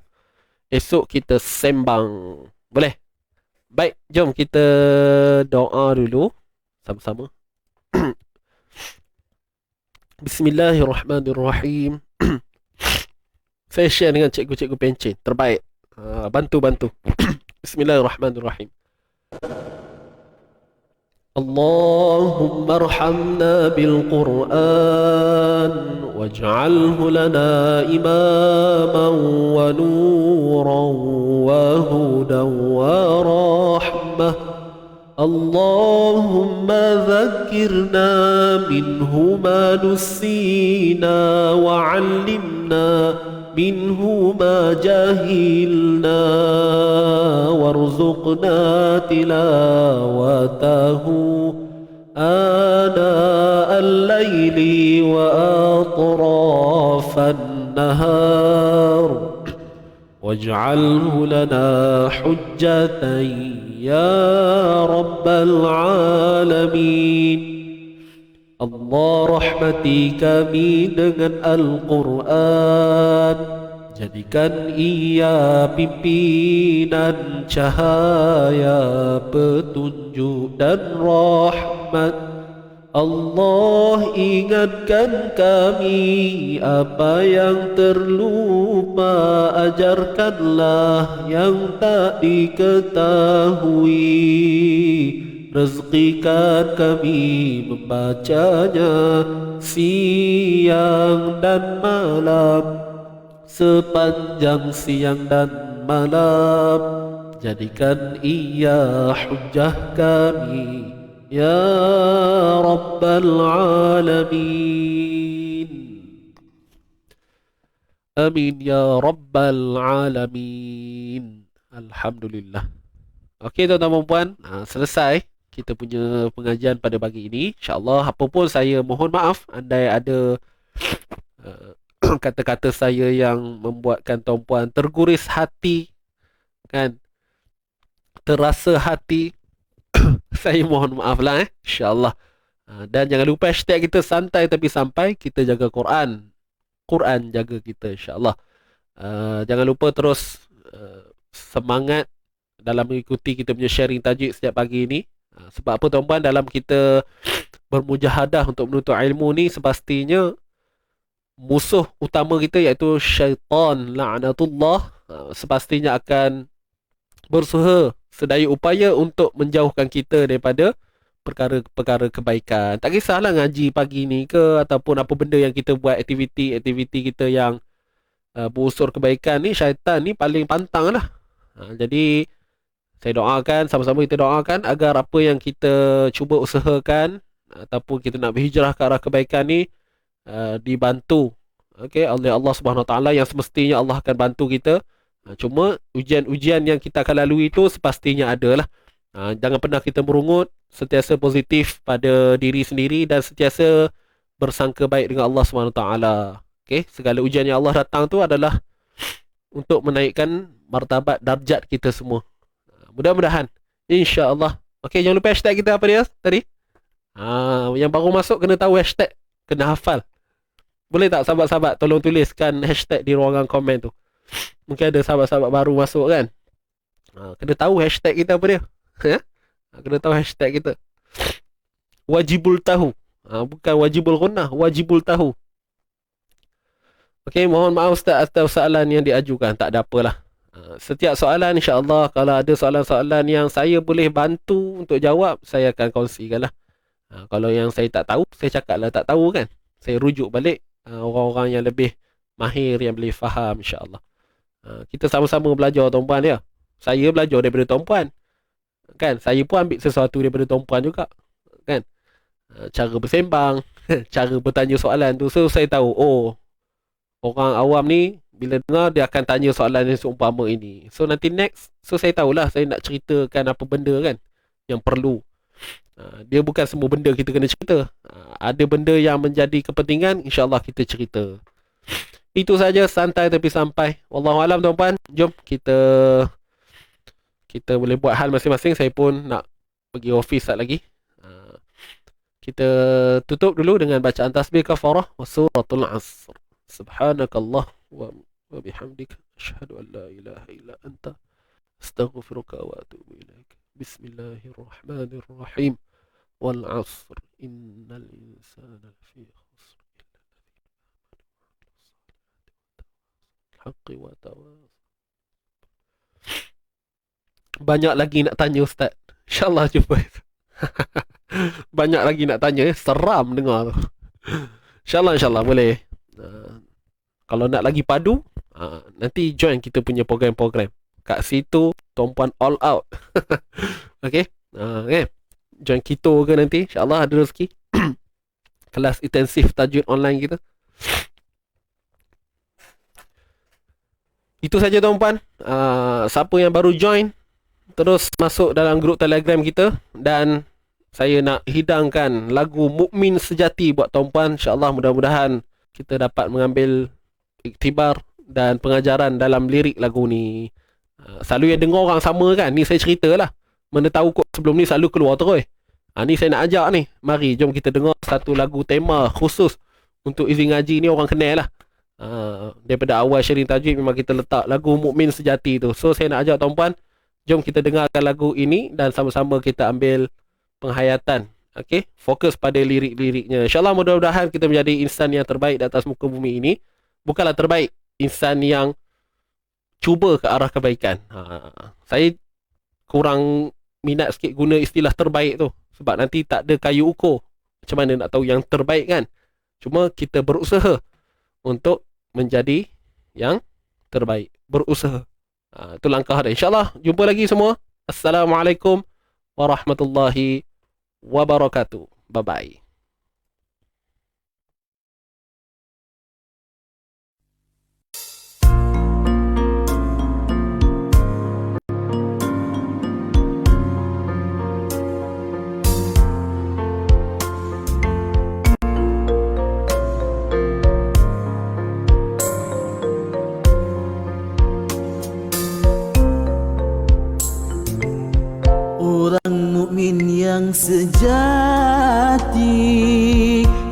Esok kita sembang. Boleh? Baik, jom kita doa dulu sama-sama. Bismillahirrahmanirrahim. Saya share dengan cikgu-cikgu pencen terbaik. Bantu. Bismillahirrahmanirrahim. اللهم ارحمنا بالقرآن واجعله لنا إماما ونورا وهدى ورحمة. اللهم ذكرنا منه ما نسينا وعلمنا منه ما جهلنا وارزقنا تلاوته آناء الليل وأطراف النهار واجعله لنا حجة يا رب العالمين. Allah rahmati kami dengan Al-Quran, jadikan ia pimpinan cahaya, petunjuk dan rahmat. Allah ingatkan kami apa yang terlupa, ajarkanlah yang tak diketahui. Rezekikan kami membacanya siang dan malam, sepanjang siang dan malam. Jadikan ia hujjah kami ya Rabbal Alamin. Amin ya Rabbal Alamin. Alhamdulillah. Okey tuan-tuan dan puan, selesai kita punya pengajian pada pagi ini. InsyaAllah, apa pun saya mohon maaf andai ada kata-kata saya yang membuatkan tuan-puan terguris hati, kan, terasa hati. Saya mohon maaf lah InsyaAllah. Dan jangan lupa hashtag kita santai tapi sampai. Kita jaga Quran, Quran jaga kita InsyaAllah. Jangan lupa terus semangat dalam mengikuti kita punya sharing tajwid setiap pagi ini. Sebab apa tuan-puan, dalam kita bermujahadah untuk menuntut ilmu ni, sepastinya musuh utama kita iaitu syaitan la'natullah sepastinya akan berusaha sedaya upaya untuk menjauhkan kita daripada perkara-perkara kebaikan. Tak kisahlah ngaji pagi ni ke ataupun apa benda yang kita buat, aktiviti kita yang berunsur kebaikan ni, syaitan ni paling pantang lah. Jadi saya doakan, sama-sama kita doakan agar apa yang kita cuba usahakan ataupun kita nak berhijrah ke arah kebaikan ni dibantu, okey, oleh Allah Subhanahu Wa Taala, yang semestinya Allah akan bantu kita. Cuma ujian-ujian yang kita akan lalui itu sepastinya ada lah. Jangan pernah kita merungut, sentiasa positif pada diri sendiri dan sentiasa bersangka baik dengan Allah Subhanahu Wa Taala. Okey, segala ujian yang Allah datang tu adalah untuk menaikkan martabat darjat kita semua. Mudah-mudahan, insya-Allah. Okey, jangan lupa hashtag kita apa dia tadi? Yang baru masuk kena tahu hashtag, kena hafal. Boleh tak sahabat-sahabat tolong tuliskan hashtag di ruangan komen tu? Mungkin ada sahabat-sahabat baru masuk kan? Kena tahu hashtag kita apa dia? Kena tahu hashtag kita. Wajibul tahu. Bukan wajibul gunnah, wajibul tahu. Okey, mohon maaf Ustaz atas soalan yang diajukan. Tak ada apalah. Setiap soalan insya-Allah, kalau ada soalan-soalan yang saya boleh bantu untuk jawab, saya akan kongsikanlah. Kalau yang saya tak tahu, saya cakaplah tak tahu kan. Saya rujuk balik orang-orang yang lebih mahir, yang boleh faham insya-Allah. Kita sama-sama belajar tuan-puan ya. Saya belajar daripada tuan-puan. Kan, saya pun ambil sesuatu daripada tuan-puan juga. Kan? Cara bersembang, cara bertanya soalan tu, so saya tahu, oh, orang awam ni bila dengar dia akan tanya soalan yang seumpama ini. So nanti next, so saya tahulah saya nak ceritakan apa benda kan yang perlu. Dia bukan semua benda kita kena cerita. Ada benda yang menjadi kepentingan, insya-Allah kita cerita. Itu saja, santai tapi sampai. Wallahualam tuan-puan. Jom kita boleh buat hal masing-masing. Saya pun nak pergi office sat lagi. Kita tutup dulu dengan bacaan tasbih kafarah wa suratul asr. Subhanakallah wa bihamdika asyhadu an la ilaha illa anta astaghfiruka wa atubu ilaik. Bismillahirrahmanirrahim. Wal 'asr innal insana lafi khusr illa alladhina amanu wa 'amilus salihati wa tawasaw bil haqqi wa tawasaw Banyak lagi nak tanya Ustaz. InsyaAllah jumpa. Banyak lagi nak tanya. Seram dengar tu. InsyaAllah boleh. Kalau nak lagi padu, nanti join kita punya program-program. Kat situ Tuan-puan all out. Okay. Okay. Join kita ke nanti, InsyaAllah ada rezeki. Kelas intensif tajwid online kita. Itu saja tuan-puan. Siapa yang baru join, terus masuk dalam grup Telegram kita. Dan saya nak hidangkan lagu Mukmin Sejati buat tuan-puan. InsyaAllah mudah-mudahan kita dapat mengambil iktibar dan pengajaran dalam lirik lagu ni. Selalu yang dengar orang sama kan. Ni saya cerita lah. Mana tahu kok sebelum ni selalu keluar terus. Ni saya nak ajak ni. Mari jom kita dengar satu lagu tema khusus untuk izin ngaji ni, orang kenal lah. Daripada awal Syirin Tajwid memang kita letak lagu Mukmin Sejati tu. So saya nak ajak tuan-puan, jom kita dengarkan lagu ini dan sama-sama kita ambil penghayatan. Okay, fokus pada lirik-liriknya. InsyaAllah mudah-mudahan kita menjadi insan yang terbaik di atas muka bumi ini. Bukanlah terbaik, insan yang cuba ke arah kebaikan. Saya kurang minat sikit guna istilah terbaik tu, sebab nanti tak ada kayu ukur. Macam mana nak tahu yang terbaik kan? Cuma kita berusaha untuk menjadi yang terbaik. Berusaha. Itu langkah dia. InsyaAllah jumpa lagi semua. Assalamualaikum warahmatullahi wabarakatuh. Bye-bye. Orang mukmin yang sejati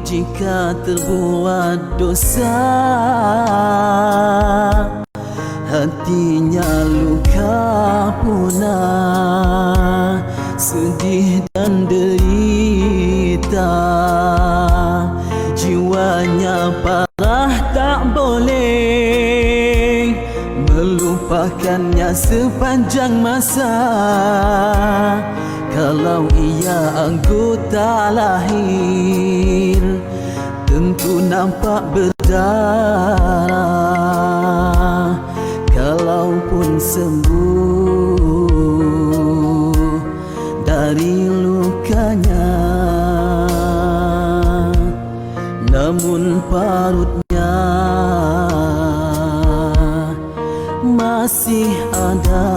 jika terbuat dosa, hatinya luka punah, sedih dan derita, jiwanya parah tak boleh melupakannya sepanjang masa. Kalau ia anggota lahir, tentu nampak berdarah. Kalaupun sembuh dari lukanya, namun parutnya masih ada.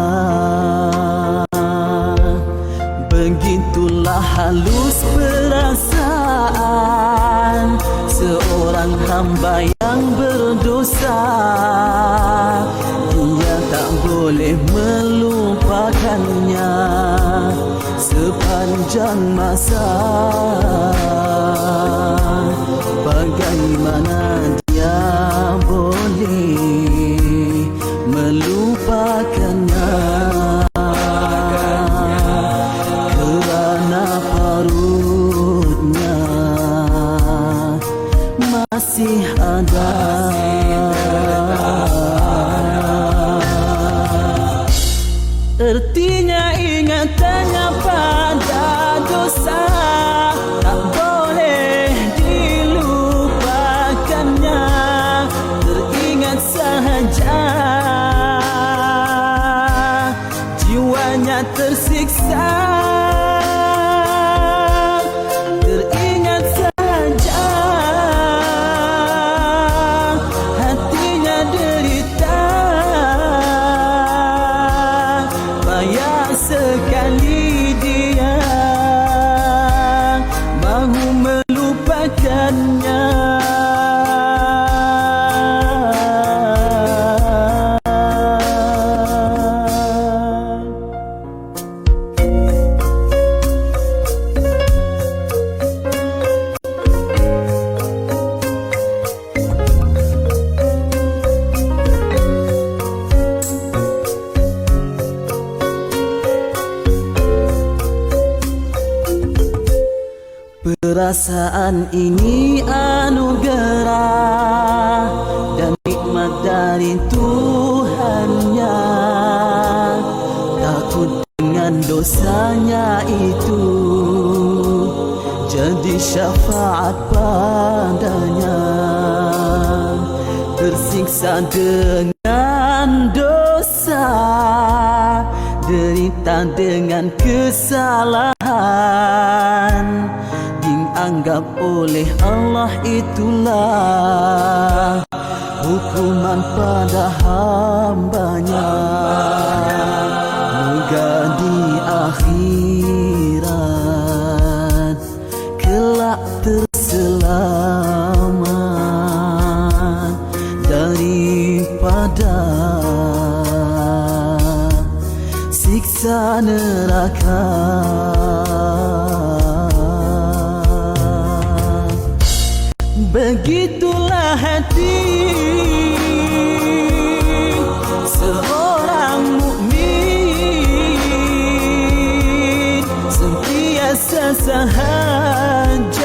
Begitulah halus perasaan seorang hamba yang berdosa. Dia tak boleh melupakannya sepanjang masa. Bagaimana dia boleh melupakannya, kerana parutnya masih ada. Artinya ingatannya pada dosa tak boleh dilupakannya, teringat sahaja jiwanya tersiksa. Teringat saja hatinya derita, payah sekali dia mahu melupakannya. Perasaan ini anugerah dan nikmat dari Tuhannya. Takut dosanya itu jadi syafaat padanya. Tersiksa dengan dosa, derita dengan kesalahan, dianggap oleh Allah itulah hukuman pada hambanya. Moga di akhirat kelak terselamat daripada siksa neraka. Begitulah hati seorang mukmin, sentiasa sahaja